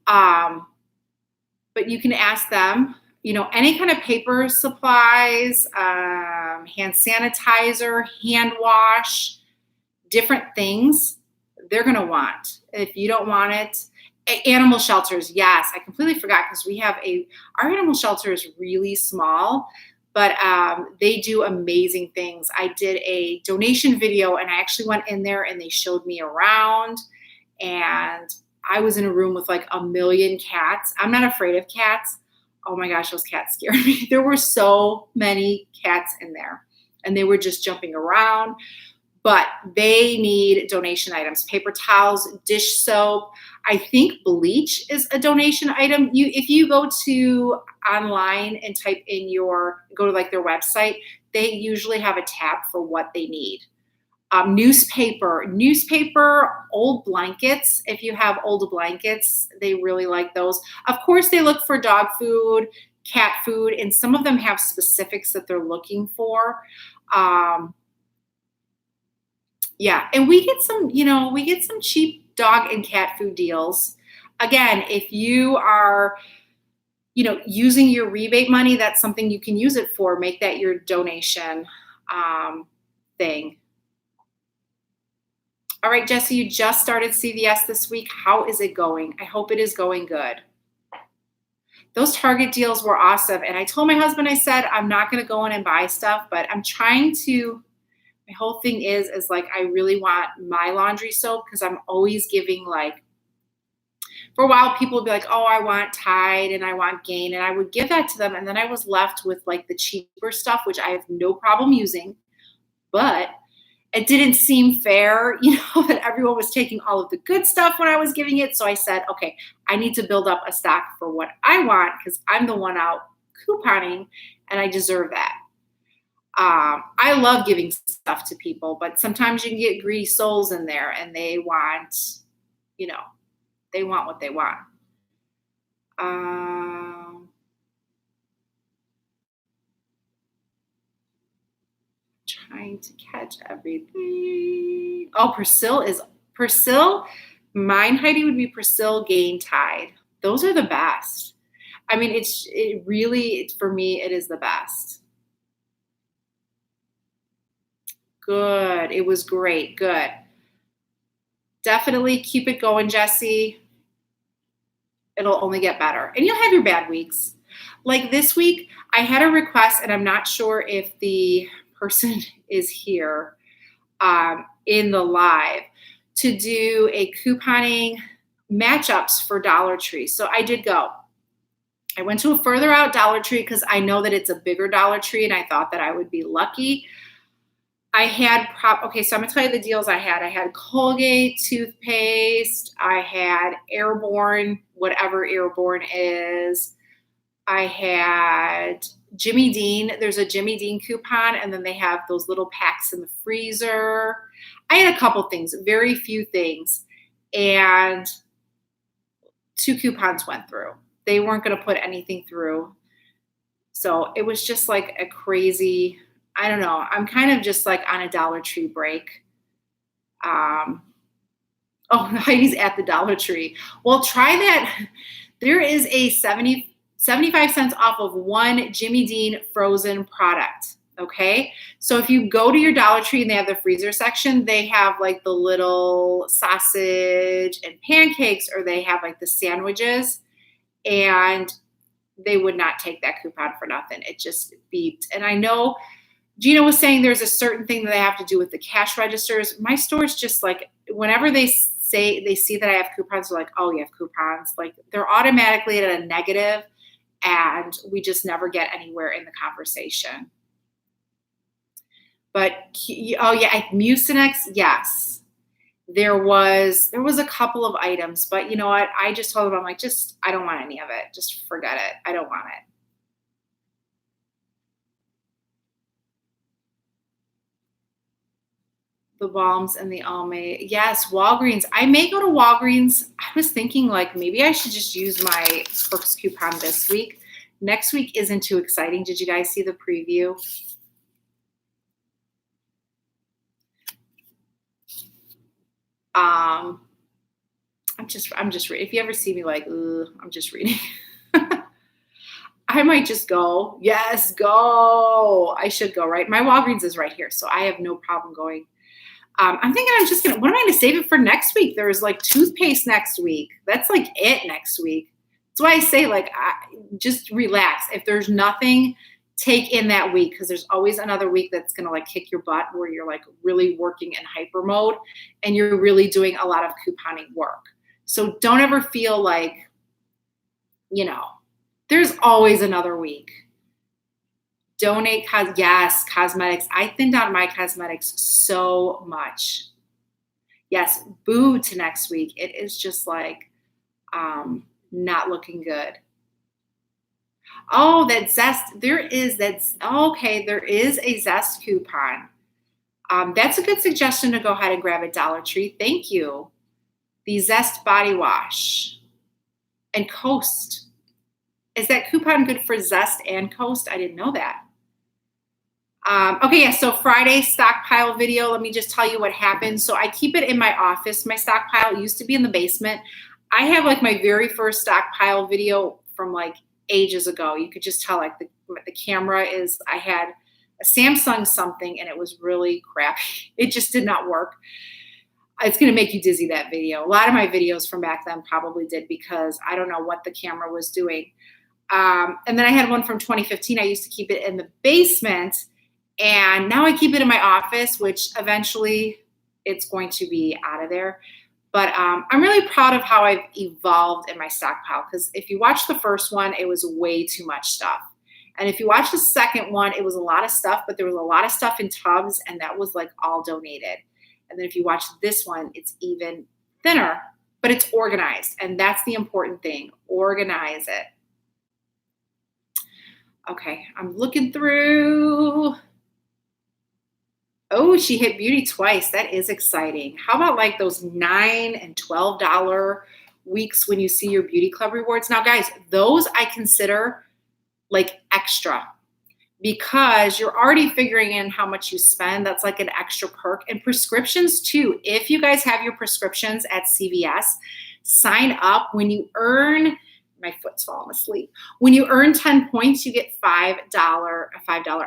Speaker 1: But you can ask them, any kind of paper supplies, hand sanitizer, hand wash, different things they're going to want. If you don't want it, animal shelters, yes, I completely forgot because our animal shelter is really small, but they do amazing things. I did a donation video and I actually went in there and they showed me around and I was in a room with like 1 million cats. I'm not afraid of cats. Oh my gosh, those cats scared me. There were so many cats in there and they were just jumping around, but they need donation items, paper towels, dish soap. I think bleach is a donation item. If you go to online and type in go to like their website, they usually have a tab for what they need. Newspaper, old blankets. If you have old blankets, they really like those. Of course, they look for dog food, cat food, and some of them have specifics that they're looking for. Yeah, and we get some cheap dog and cat food deals. Again, if you are, using your rebate money, that's something you can use it for. Make that your donation thing. All right, Jesse, you just started CVS this week. How is it going? I hope it is going good. Those Target deals were awesome. And I told my husband, I said, I'm not going to go in and buy stuff, but I'm trying to. My whole thing is like, I really want my laundry soap because I'm always giving for a while, people would be like, oh, I want Tide and I want Gain. And I would give that to them. And then I was left with the cheaper stuff, which I have no problem using, but it didn't seem fair, that everyone was taking all of the good stuff when I was giving it. So I said, okay, I need to build up a stock for what I want because I'm the one out couponing and I deserve that. I love giving stuff to people, but sometimes you can get greedy souls in there and they want, you know, they want what they want. Trying to catch everything. Oh, Persil. Mine, Heidi, would be Persil Gain Tide. Those are the best. I mean, for me, it is the best. Good. It was great. Good. Definitely keep it going, Jessie. It'll only get better. And you'll have your bad weeks. Like this week, I had a request, and I'm not sure if the person is here in the live, to do a couponing matchups for Dollar Tree. So I did go. I went to a further out Dollar Tree because I know that it's a bigger Dollar Tree, and I thought that I would be lucky. I had okay, so I'm gonna tell you the deals I had. I had Colgate toothpaste. I had Airborne, whatever Airborne is. I had Jimmy Dean. There's a Jimmy Dean coupon, and then they have those little packs in the freezer. I had a couple things, very few things, and 2 coupons went through. They weren't going to put anything through. So it was just like a crazy, I don't know. I'm kind of just like on a Dollar Tree break. Heidi's at the Dollar Tree. Well, try that. There is a 75 cents off of one Jimmy Dean frozen product. Okay. So if you go to your Dollar Tree and they have the freezer section, they have like the little sausage and pancakes, or they have like the sandwiches, and they would not take that coupon for nothing. It just beeped. And I know Gina was saying there's a certain thing that they have to do with the cash registers. My store's just like, whenever they say they see that I have coupons, they're like, oh, you have coupons. Like they're automatically at a negative, and we just never get anywhere in the conversation. But oh yeah, Mucinex, yes. There was a couple of items, but you know what? I just told them, I'm like, I don't want any of it. Just forget it. I don't want it. The balms and the Olay. Yes, Walgreens. I may go to Walgreens. I was thinking like maybe I should just use my Perks coupon this week. Next week isn't too exciting. Did you guys see the preview? I'm just reading. If you ever see me like, I'm just reading. I might just go. Yes, go. I should go, right? My Walgreens is right here, so I have no problem going. I'm thinking what am I going to save it for next week? There's like toothpaste next week. That's like it next week. That's why I say like, just relax. If there's nothing, take in that week, because there's always another week that's going to like kick your butt where you're like really working in hyper mode and you're really doing a lot of couponing work. So don't ever feel like, there's always another week. Donate, yes, cosmetics. I thinned out my cosmetics so much. Yes, boo to next week. It is just like not looking good. Oh, that Zest. There is a Zest coupon. That's a good suggestion to go ahead and grab at Dollar Tree. Thank you. The Zest body wash and Coast. Is that coupon good for Zest and Coast? I didn't know that. Okay, yeah, so Friday stockpile video. Let me just tell you what happened. So I keep it in my office. My stockpile used to be in the basement. I have like my very first stockpile video from like ages ago. You could just tell like the camera is, I had a Samsung something and it was really crappy. It just did not work. It's going to make you dizzy, that video. A lot of my videos from back then probably did, because I don't know what the camera was doing. And then I had one from 2015. I used to keep it in the basement, and now I keep it in my office, which eventually it's going to be out of there. But I'm really proud of how I've evolved in my stockpile, because if you watch the first one, it was way too much stuff. And if you watch the second one, it was a lot of stuff, but there was a lot of stuff in tubs, and that was like all donated. And then if you watch this one, it's even thinner, but it's organized. And that's the important thing. Organize it. Okay, I'm looking through. Oh, she hit beauty twice. That is exciting. How about like those $9 and $12 weeks when you see your beauty club rewards? Now, guys, those I consider like extra because you're already figuring in how much you spend. That's like an extra perk. And prescriptions too. If you guys have your prescriptions at CVS, sign up. When you earn, my foot's falling asleep. When you earn 10 points, you get a $5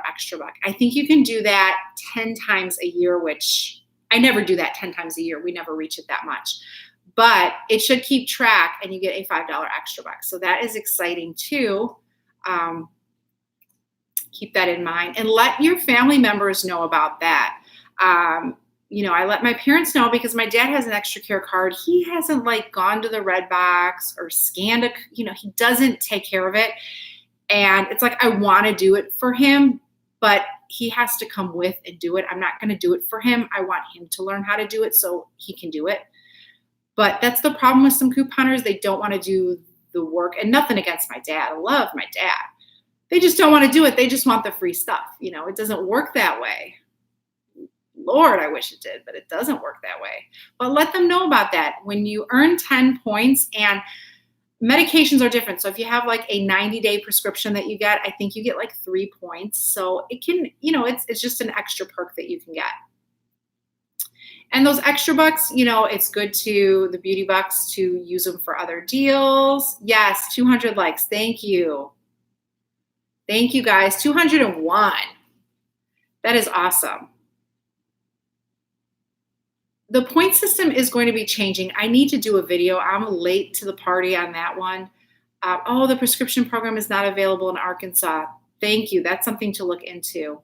Speaker 1: extra buck. I think you can do that 10 times a year, which I never do that 10 times a year. We never reach it that much. But it should keep track and you get a $5 extra buck. So that is exciting too. Keep that in mind and let your family members know about that. I let my parents know because my dad has an extra care card. He hasn't like gone to the red box or scanned he doesn't take care of it. And it's like, I want to do it for him, but he has to come with and do it. I'm not going to do it for him. I want him to learn how to do it so he can do it. But that's the problem with some couponers. They don't want to do the work, and nothing against my dad. I love my dad. They just don't want to do it. They just want the free stuff. It doesn't work that way. Lord, I wish it did, but it doesn't work that way. But let them know about that. When you earn 10 points, and medications are different. So if you have like a 90-day prescription that you get, I think you get like 3 points. So it can, it's just an extra perk that you can get. And those extra bucks, it's good to the beauty bucks to use them for other deals. Yes, 200 likes. Thank you. Thank you guys. 201. That is awesome. The point system is going to be changing. I need to do a video. I'm late to the party on that one. The prescription program is not available in Arkansas. Thank you. That's something to look into.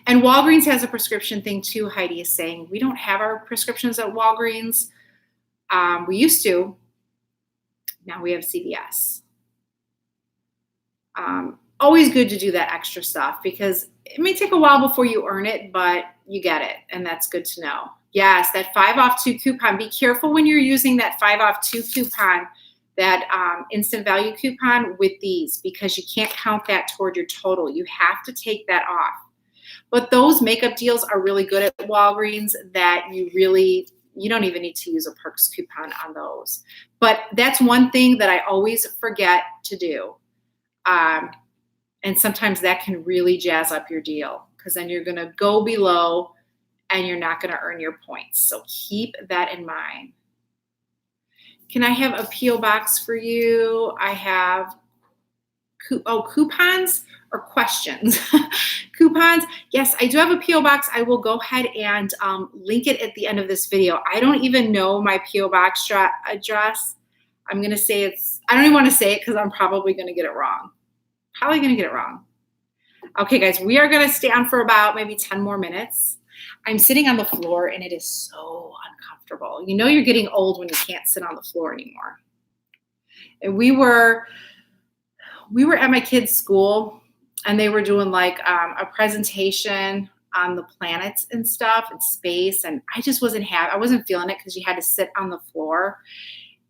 Speaker 1: And Walgreens has a prescription thing too, Heidi is saying. We don't have our prescriptions at Walgreens. We used to. Now we have CVS. Always good to do that extra stuff because it may take a while before you earn it, but you get it, and that's good to know. Yes, that 5 off 2 coupon. Be careful when you're using that 5 off 2 coupon, that instant value coupon with these, because you can't count that toward your total. You have to take that off. But those makeup deals are really good at Walgreens that you don't even need to use a perks coupon on those. But that's one thing that I always forget to do. And sometimes that can really jazz up your deal because then you're going to go below and you're not going to earn your points. So keep that in mind. Can I have a P.O. box for you? I have coupons or questions. Coupons. Yes, I do have a P.O. box. I will go ahead and link it at the end of this video. I don't even know my P.O. box address. I'm going to say I don't even want to say it because I'm probably going to get it wrong. Okay, guys, we are going to stay on for about maybe 10 more minutes. I'm sitting on the floor and it is so uncomfortable. You're getting old when you can't sit on the floor anymore. And we were at my kids' school and they were doing like a presentation on the planets and stuff and space. And I just wasn't feeling it because you had to sit on the floor.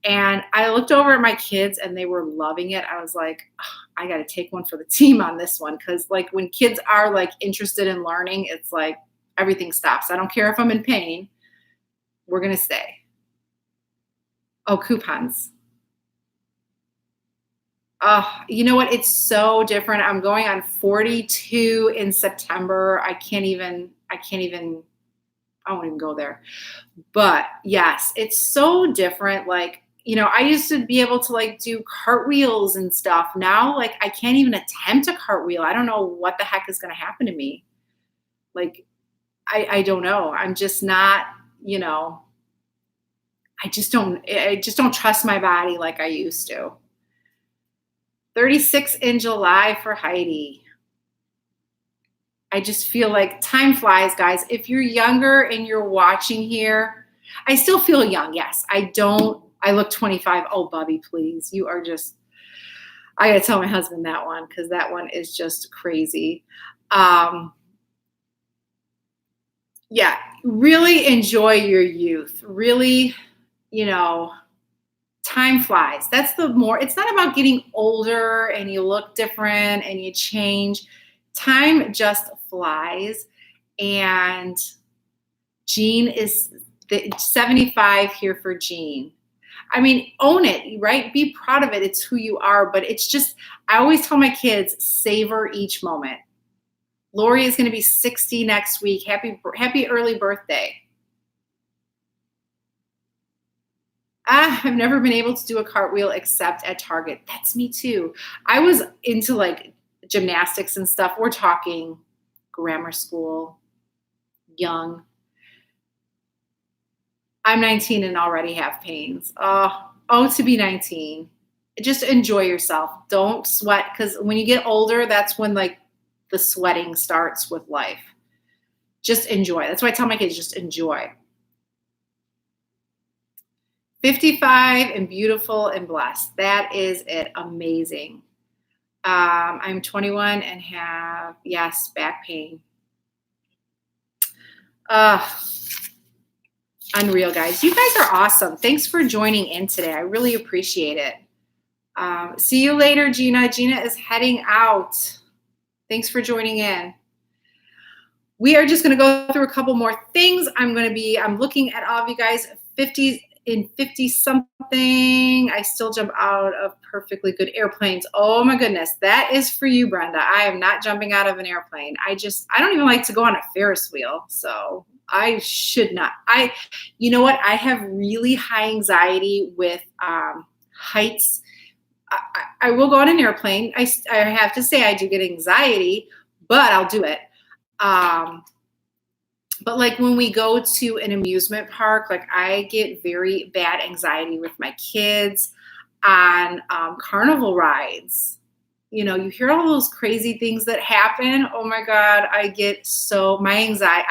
Speaker 1: And I looked over at my kids and they were loving it. I was like, I got to take one for the team on this one. Cause like when kids are like interested in learning, it's like everything stops. I don't care if I'm in pain. We're going to stay. Oh, coupons. You know what? It's so different. I'm going on 42 in September. I won't even go there. But yes, it's so different. Like, I used to be able to like do cartwheels and stuff. Now, like I can't even attempt a cartwheel. I don't know what the heck is going to happen to me. Like, I don't know. I'm just not, I just don't trust my body like I used to. 36 in July for Heidi. I just feel like time flies, guys. If you're younger and you're watching here, I still feel young. Yes, I look 25. Oh, Bubby, please. You are just, I got to tell my husband that one because that one is just crazy. Yeah, really enjoy your youth. Really, time flies. It's not about getting older and you look different and you change. Time just flies. And Jean is the 75 here for Jean. I mean, own it, right? Be proud of it. It's who you are. But it's just, I always tell my kids, savor each moment. Lori is going to be 60 next week. Happy early birthday. I've never been able to do a cartwheel except at Target. That's me too. I was into like gymnastics and stuff. We're talking grammar school, young. I'm 19 and already have pains. Oh, to be 19. Just enjoy yourself. Don't sweat, because when you get older, that's when like the sweating starts with life. Just enjoy. That's why I tell my kids, just enjoy. 55 and beautiful and blessed. That is it. Amazing. I'm 21 and have, yes, back pain. Unreal, guys. You guys are awesome. Thanks for joining in today. I really appreciate it. See you later, Gina. Gina is heading out. Thanks for joining in. We are just going to go through a couple more things. I'm looking at all of you guys, 50 something. I still jump out of perfectly good airplanes. Oh my goodness. That is for you, Brenda. I am not jumping out of an airplane. I don't even like to go on a Ferris wheel. So I should not. You know what? I have really high anxiety with heights. I will go on an airplane. I have to say I do get anxiety, but I'll do it. But like when we go to an amusement park, like I get very bad anxiety with my kids on carnival rides. You know, you hear all those crazy things that happen. Oh my God, I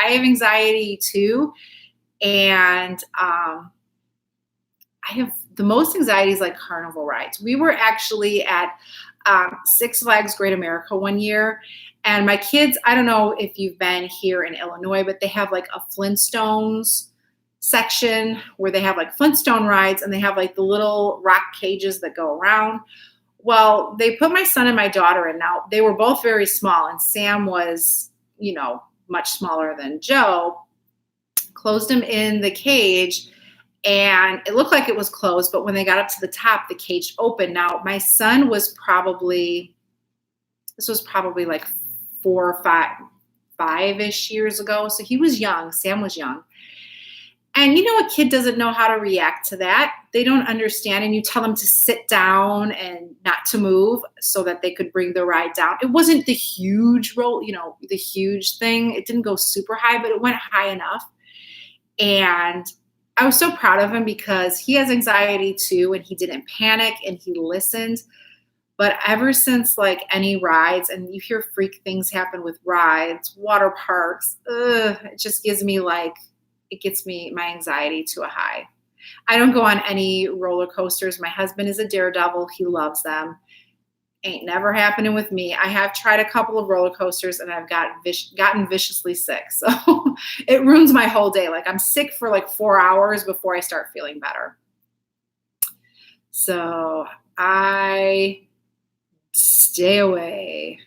Speaker 1: have anxiety too. And I have the most anxiety is like carnival rides. We were actually at Six Flags Great America one year. And my kids, I don't know if you've been here in Illinois, but they have like a Flintstones section where they have like Flintstone rides and they have like the little rock cages that go around. Well, they put my son and my daughter in. Now, they were both very small, and Sam was, you know, much smaller than Joe. Closed him in the cage, and it looked like it was closed, but when they got up to the top, the cage opened. Now, my son was probably like 4 or 5-ish years ago. So he was young. Sam was young. And you know, a kid doesn't know how to react to that. They don't understand. And you tell them to sit down and not to move so that they could bring the ride down. It wasn't the huge roll, you know, the huge thing. It didn't go super high, but it went high enough. And I was so proud of him because he has anxiety too. And he didn't panic and he listened. But ever since like any rides, and you hear freak things happen with rides, water parks, it just gives me it gets me my anxiety to a high. I don't go on any roller coasters. My husband is a daredevil. He loves them. Ain't never happening with me. I have tried a couple of roller coasters and I've gotten viciously sick. So it ruins my whole day. Like I'm sick for like 4 hours before I start feeling better. So I stay away.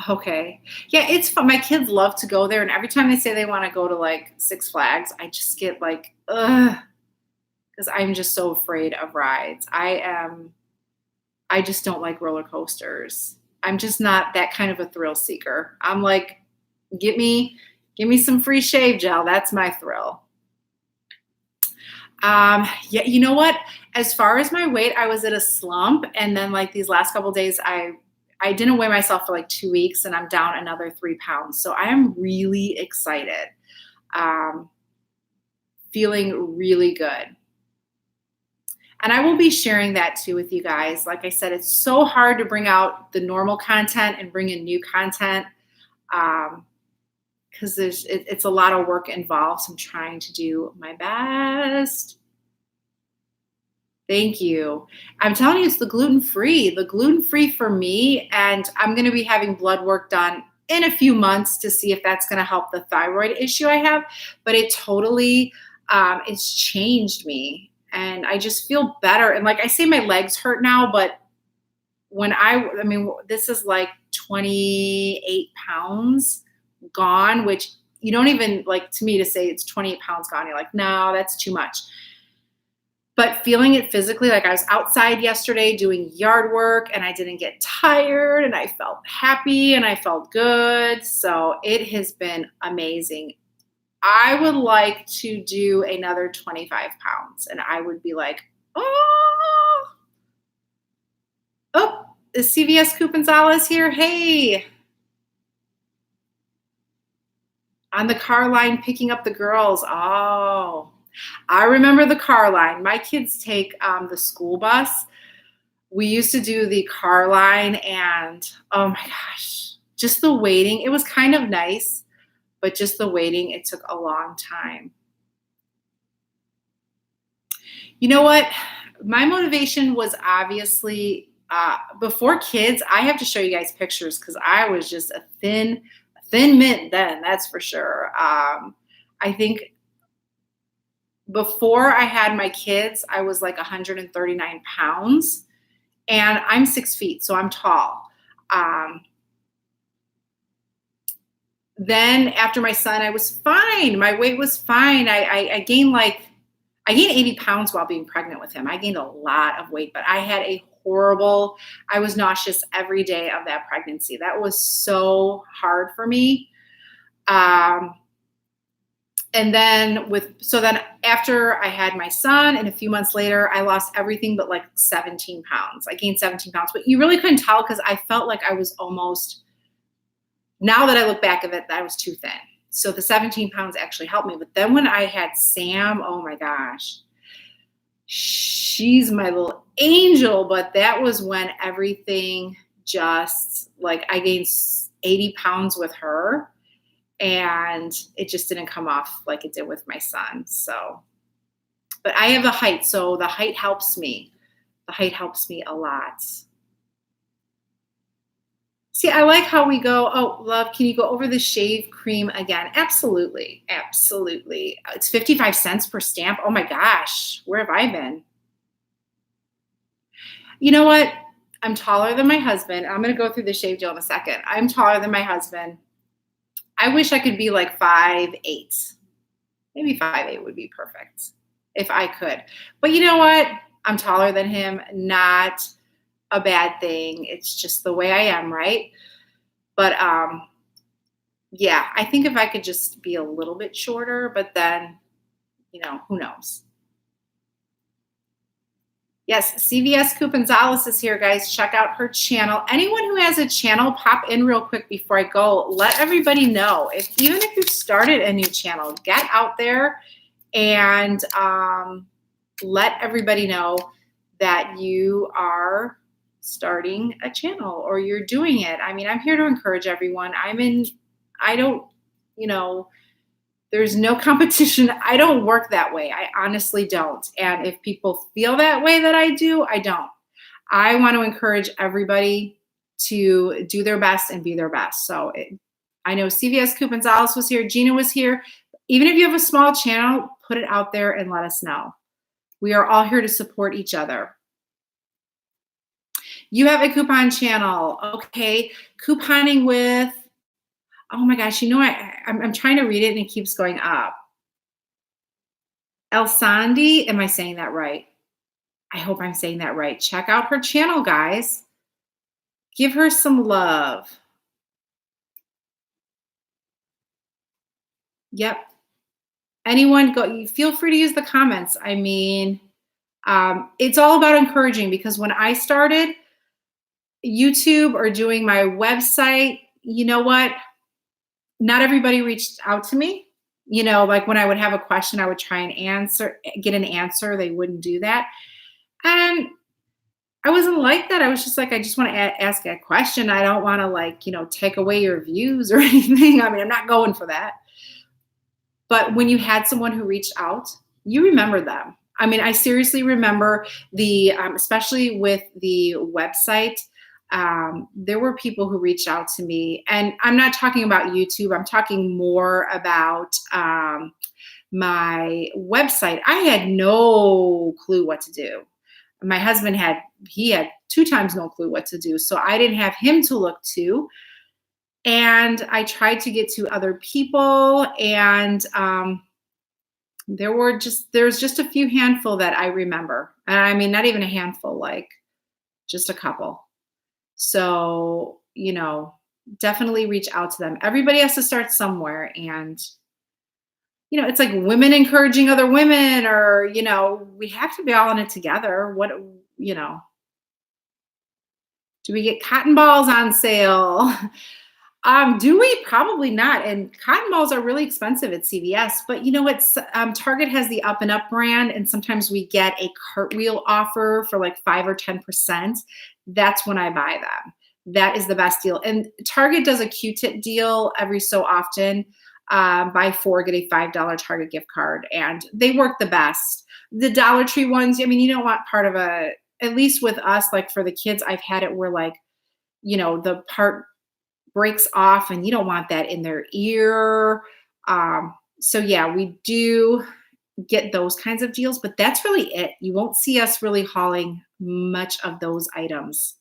Speaker 1: Okay. Yeah, it's fun. My kids love to go there. And every time they say they want to go to like Six Flags, I just get like, ugh, because I'm just so afraid of rides. I just don't like roller coasters. I'm just not that kind of a thrill seeker. I'm like, give me some free shave gel. That's my thrill. Yeah, you know what? As far as my weight, I was at a slump. And then like these last couple of days, I didn't weigh myself for like 2 weeks and I'm down another 3 pounds. So I am really excited. Feeling really good. And I will be sharing that too with you guys. Like I said, it's so hard to bring out the normal content and bring in new content because it's a lot of work involved. So I'm trying to do my best. Thank you. I'm telling you, it's the gluten-free. The gluten-free for me, and I'm going to be having blood work done in a few months to see if that's going to help the thyroid issue I have. But it totally, it's changed me, and I just feel better. And like I say, my legs hurt now, but I mean, this is like 28 pounds gone, which you don't even like, to me, to say it's 28 pounds gone. You're like, no, that's too much. But feeling it physically, like I was outside yesterday doing yard work and I didn't get tired and I felt happy and I felt good. So it has been amazing. I would like to do another 25 pounds and I would be like, oh, is CVS Gonzalez here? Hey, on the car line picking up the girls. Oh, I remember the car line. My kids take the school bus. We used to do the car line and oh my gosh, just the waiting. It was kind of nice, but just the waiting, it took a long time. You know what? My motivation was obviously before kids. I have to show you guys pictures because I was just a thin mint then, that's for sure. I think before I had my kids, I was like 139 pounds and I'm 6 feet, so I'm tall. Then after my son, I was fine. My weight was fine. I gained 80 pounds while being pregnant with him. I gained a lot of weight, but I had I was nauseous every day of that pregnancy. That was so hard for me. And then after I had my son and a few months later, I lost everything but like 17 pounds. I gained 17 pounds, but you really couldn't tell because I felt like I was almost, now that I look back at it, I was too thin. So the 17 pounds actually helped me. But then when I had Sam, oh my gosh, she's my little angel. But that was when everything just like I gained 80 pounds with her. And it just didn't come off like it did with my son. So, but I have the height. So the height helps me. The height helps me a lot. See, I like how we go, oh, love, can you go over the shave cream again? Absolutely. Absolutely. It's 55 cents per stamp. Oh my gosh. Where have I been? You know what? I'm taller than my husband. I'm going to go through the shave deal in a second. I'm taller than my husband. I wish I could be like 5'8". Maybe 5'8" would be perfect if I could. But you know what? I'm taller than him. Not a bad thing. It's just the way I am, right? But yeah, I think if I could just be a little bit shorter, but then, who knows? Yes, CVS Gonzalez is here, guys. Check out her channel. Anyone who has a channel, pop in real quick before I go. Let everybody know. Even if you've started a new channel, get out there and let everybody know that you are starting a channel or you're doing it. I mean, I'm here to encourage everyone. There's no competition. I don't work that way. I honestly don't. And if people feel that way that I do, I don't. I want to encourage everybody to do their best and be their best. So I know CVS Gonzalez was here. Gina was here. Even if you have a small channel, put it out there and let us know. We are all here to support each other. You have a coupon channel. Okay. Couponing with, oh my gosh, I'm trying to read it and it keeps going up. El Sandy, am I saying that right? I hope I'm saying that right. Check out her channel, guys. Give her some love. Yep. Anyone go, feel free to use the comments. I mean, it's all about encouraging because when I started YouTube or doing my website, you know what? Not everybody reached out to me. Like when I would have a question, I would try and get an answer. They wouldn't do that. And I wasn't like that. I was just like, I just want to ask a question. I don't want to take away your views or anything. I mean, I'm not going for that. But when you had someone who reached out, you remember them. I mean, I seriously remember especially with the website, there were people who reached out to me, and I'm not talking about YouTube. I'm talking more about my website. I had no clue what to do. My husband had 2 times no clue what to do. So I didn't have him to look to. And I tried to get to other people, and there's just a few handful that I remember. And I mean, not even a handful, like just a couple. So, definitely reach out to them. Everybody has to start somewhere. And, it's like women encouraging other women, or, we have to be all in it together. Do we get cotton balls on sale? Do we? Probably not. And cotton balls are really expensive at CVS, but Target has the Up and Up brand, and sometimes we get a cartwheel offer for like 5 or 10%. That's when I buy them. That is the best deal. And Target does a Q-tip deal every so often. Buy 4, get a $5 Target gift card, and they work the best. The Dollar Tree ones, you don't want part of at least with us, like for the kids, I've had it where like, the part breaks off and you don't want that in their ear. So yeah, we do get those kinds of deals, but that's really it. You won't see us really hauling much of those items.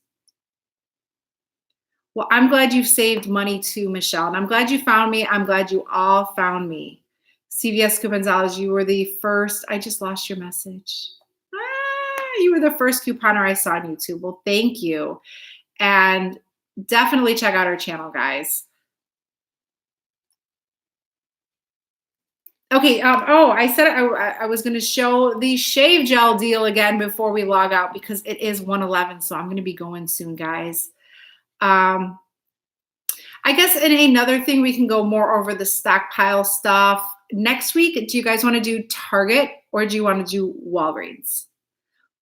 Speaker 1: Well, I'm glad you've saved money too, Michelle. And I'm glad you found me. I'm glad you all found me. CVS Gonzalez, you were the first. I just lost your message. You were the first couponer I saw on YouTube. Well, thank you. And definitely check out our channel, guys. Okay. I said I was going to show the shave gel deal again before we log out, because it is 1:11. So I'm going to be going soon, guys. I guess in another thing, we can go more over the stockpile stuff next week. Do you guys want to do Target, or do you want to do Walgreens?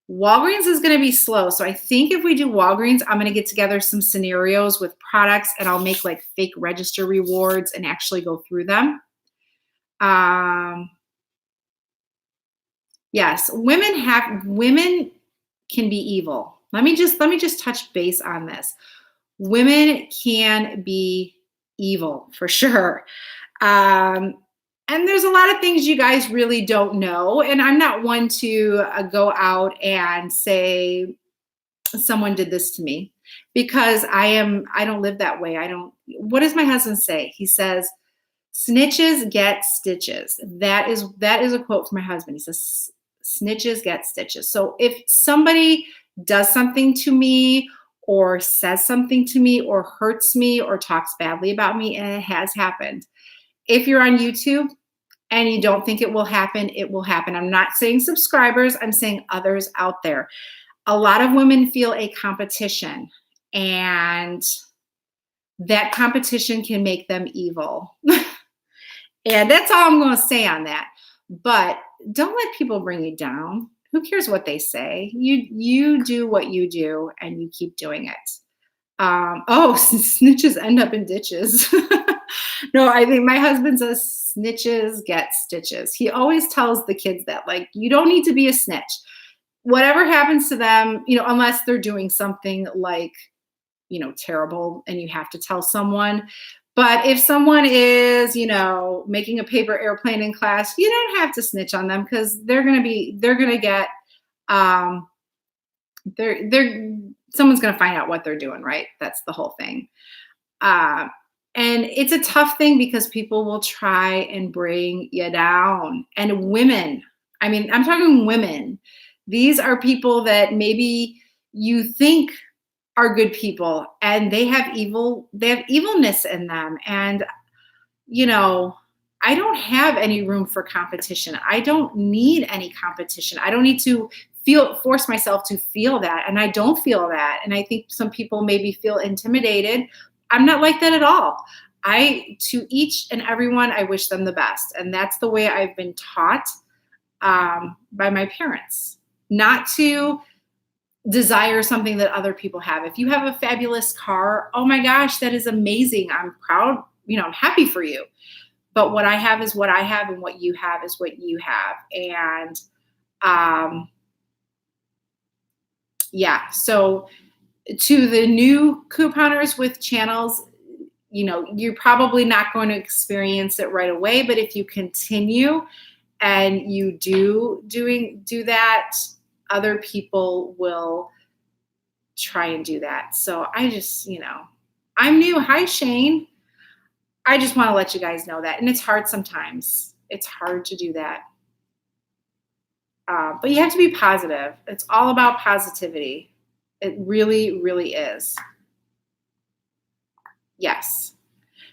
Speaker 1: Walgreens is going to be slow. So I think if we do Walgreens, I'm going to get together some scenarios with products, and I'll make like fake register rewards and actually go through them. Yes, women can be evil. Let me just touch base on this. Women can be evil for sure. And there's a lot of things you guys really don't know. And I'm not one to go out and say someone did this to me, because I don't live that way. What does my husband say? He says, snitches get stitches. That is a quote from my husband. He says, snitches get stitches. So if somebody does something to me, or says something to me, or hurts me, or talks badly about me, and it has happened, if you're on YouTube and you don't think it will happen, it will happen. I'm not saying subscribers, I'm saying others out there. A lot of women feel a competition, and that competition can make them evil. And that's all I'm going to say on that. But don't let people bring you down. Who cares what they say? You do what you do, and you keep doing it. Snitches end up in ditches. No, I think my husband says snitches get stitches. He always tells the kids that, like, you don't need to be a snitch. Whatever happens to them, unless they're doing something like, terrible, and you have to tell someone. But if someone is, making a paper airplane in class, you don't have to snitch on them, because they're going to get, someone's going to find out what they're doing, right? That's the whole thing. And it's a tough thing, because people will try and bring you down. And women, I'm talking women. These are people that maybe you think are good people, and they have evilness in them. And, I don't have any room for competition. I don't need any competition. I don't need to force myself to feel that. And I don't feel that. And I think some people maybe feel intimidated. I'm not like that at all. To each and everyone, I wish them the best. And that's the way I've been taught by my parents, not to desire something that other people have. If you have a fabulous car, oh my gosh, that is amazing. I'm proud, I'm happy for you. But what I have is what I have, and what you have is what you have. And so to the new couponers with channels, you're probably not going to experience it right away. But if you continue and you do that, other people will try and do that. So I just, I'm new. Hi, Shane. I just want to let you guys know that. And it's hard sometimes. It's hard to do that. But you have to be positive. It's all about positivity. It really, really is. Yes.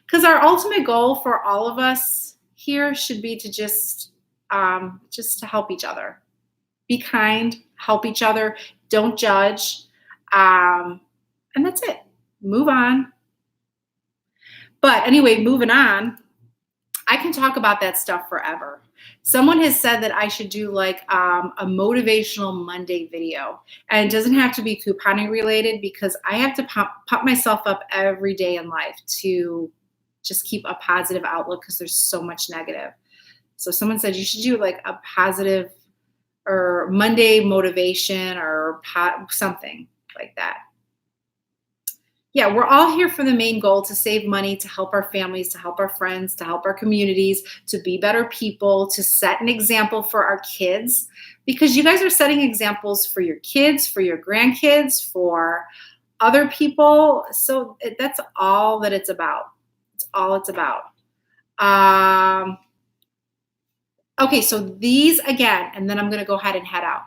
Speaker 1: Because our ultimate goal for all of us here should be to just to help each other. Be kind, help each other, don't judge. And that's it. Move on. But anyway, moving on, I can talk about that stuff forever. Someone has said that I should do like a motivational Monday video. And it doesn't have to be couponing related because I have to pump myself up every day in life to just keep a positive outlook because there's so much negative. So someone said you should do like a positive or Monday motivation or something like that. Yeah, we're all here for the main goal, to save money, to help our families, to help our friends, to help our communities, to be better people, to set an example for our kids, because you guys are setting examples for your kids, for your grandkids, for other people. So that's all that it's about. It's all it's about. Okay, so these again, and then I'm going to go ahead and head out.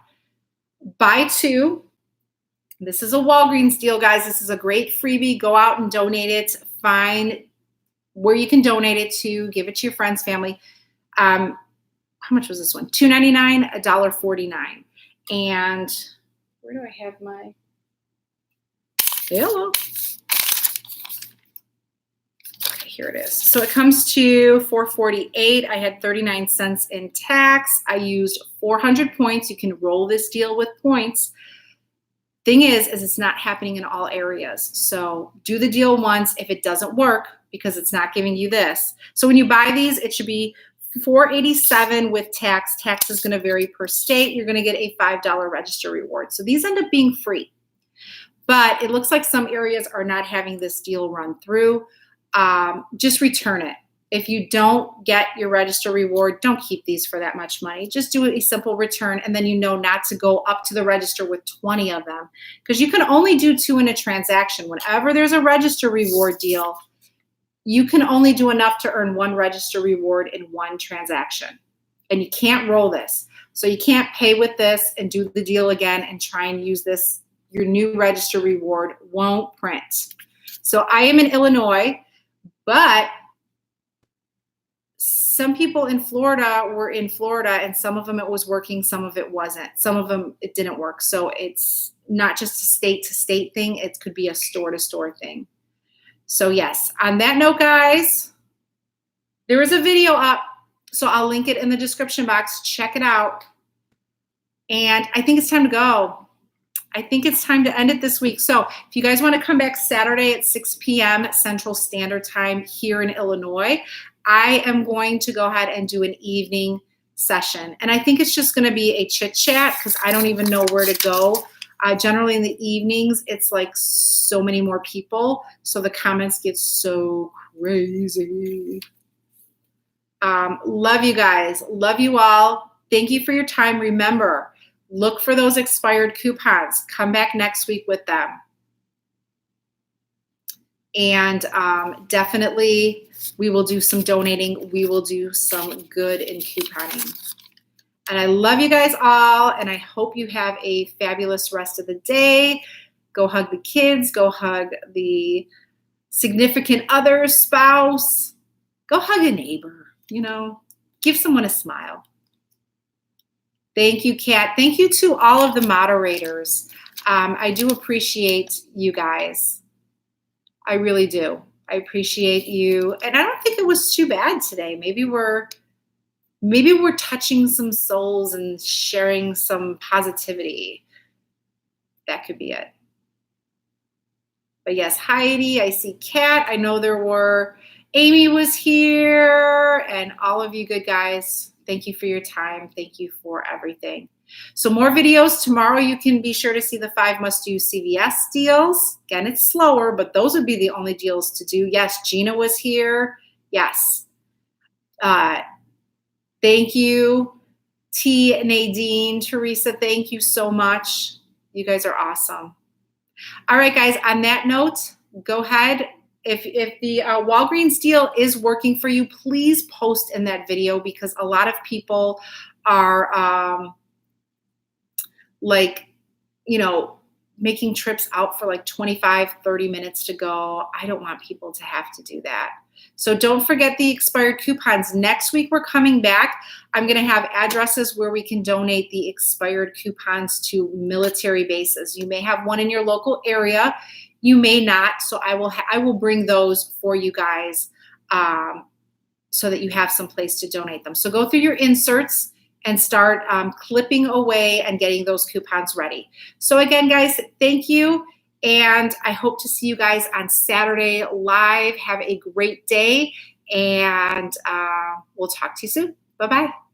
Speaker 1: Buy two. This is a Walgreens deal, guys. This is a great freebie. Go out and donate it. Find where you can donate it to. Give it to your friends, family. How much was this one? $2.99, $1.49. And where do I have my? Hello. Okay, here it is. So it comes to $4.48. I had 39 cents in tax. I used 400 points. You can roll this deal with points. Thing is it's not happening in all areas. So do the deal once. If it doesn't work, because it's not giving you this. So when you buy these, it should be $4.87 with tax. Tax is going to vary per state. You're going to get a $5 register reward. So these end up being free. But it looks like some areas are not having this deal run through. Just return it. If you don't get your register reward, don't keep these for that much money. Just do a simple return, and then you know not to go up to the register with 20 of them, because you can only do 2 in a transaction. Whenever there's a register reward deal, you can only do enough to earn 1 register reward in 1 transaction, and you can't roll this. So you can't pay with this and do the deal again and try and use this. Your new register reward won't print. So I am in Illinois, but some people in Florida were in Florida, and some of them it was working, some of it wasn't. Some of them it didn't work. So it's not just a state-to-state thing. It could be a store-to-store thing. So yes, on that note, guys, there is a video up. So I'll link it in the description box. Check it out. And I think it's time to go. I think it's time to end it this week. So if you guys want to come back Saturday at 6 p.m. Central Standard Time here in Illinois, I am going to go ahead and do an evening session. And I think it's just going to be a chit chat because I don't even know where to go. Generally in the evenings, it's like so many more people. So the comments get so crazy. Love you guys. Love you all. Thank you for your time. Remember, look for those expired coupons. Come back next week with them. And definitely we will do some donating. We will do some good in couponing. And I love you guys all, and I hope you have a fabulous rest of the day. Go hug the kids. Go hug the significant other, spouse. Go hug a neighbor, Give someone a smile. Thank you, Kat. Thank you to all of the moderators. I do appreciate you guys. I really do. I appreciate you. And I don't think it was too bad today. Maybe we're touching some souls and sharing some positivity. That could be it. But yes, Heidi, I see Kat. I know there were, Amy was here, and all of you good guys. Thank you for your time. Thank you for everything. So more videos tomorrow. You can be sure to see the 5 must-do CVS deals. Again, it's slower, but those would be the only deals to do. Yes, Gina was here. Yes. Thank you T. Nadine, Teresa, thank you so much. You guys are awesome. All right, guys, on that note, go ahead. If the Walgreens deal is working for you, please post in that video, because a lot of people are like, you know, making trips out for like 25, 30 minutes to go. I don't want people to have to do that. So don't forget the expired coupons. Next week, we're coming back. I'm going to have addresses where we can donate the expired coupons to military bases. You may have one in your local area. You may not. So I will bring those for you guys so that you have some place to donate them. So go through your inserts and start clipping away and getting those coupons ready. So again, guys, thank you. And I hope to see you guys on Saturday live. Have a great day, and we'll talk to you soon. Bye-bye.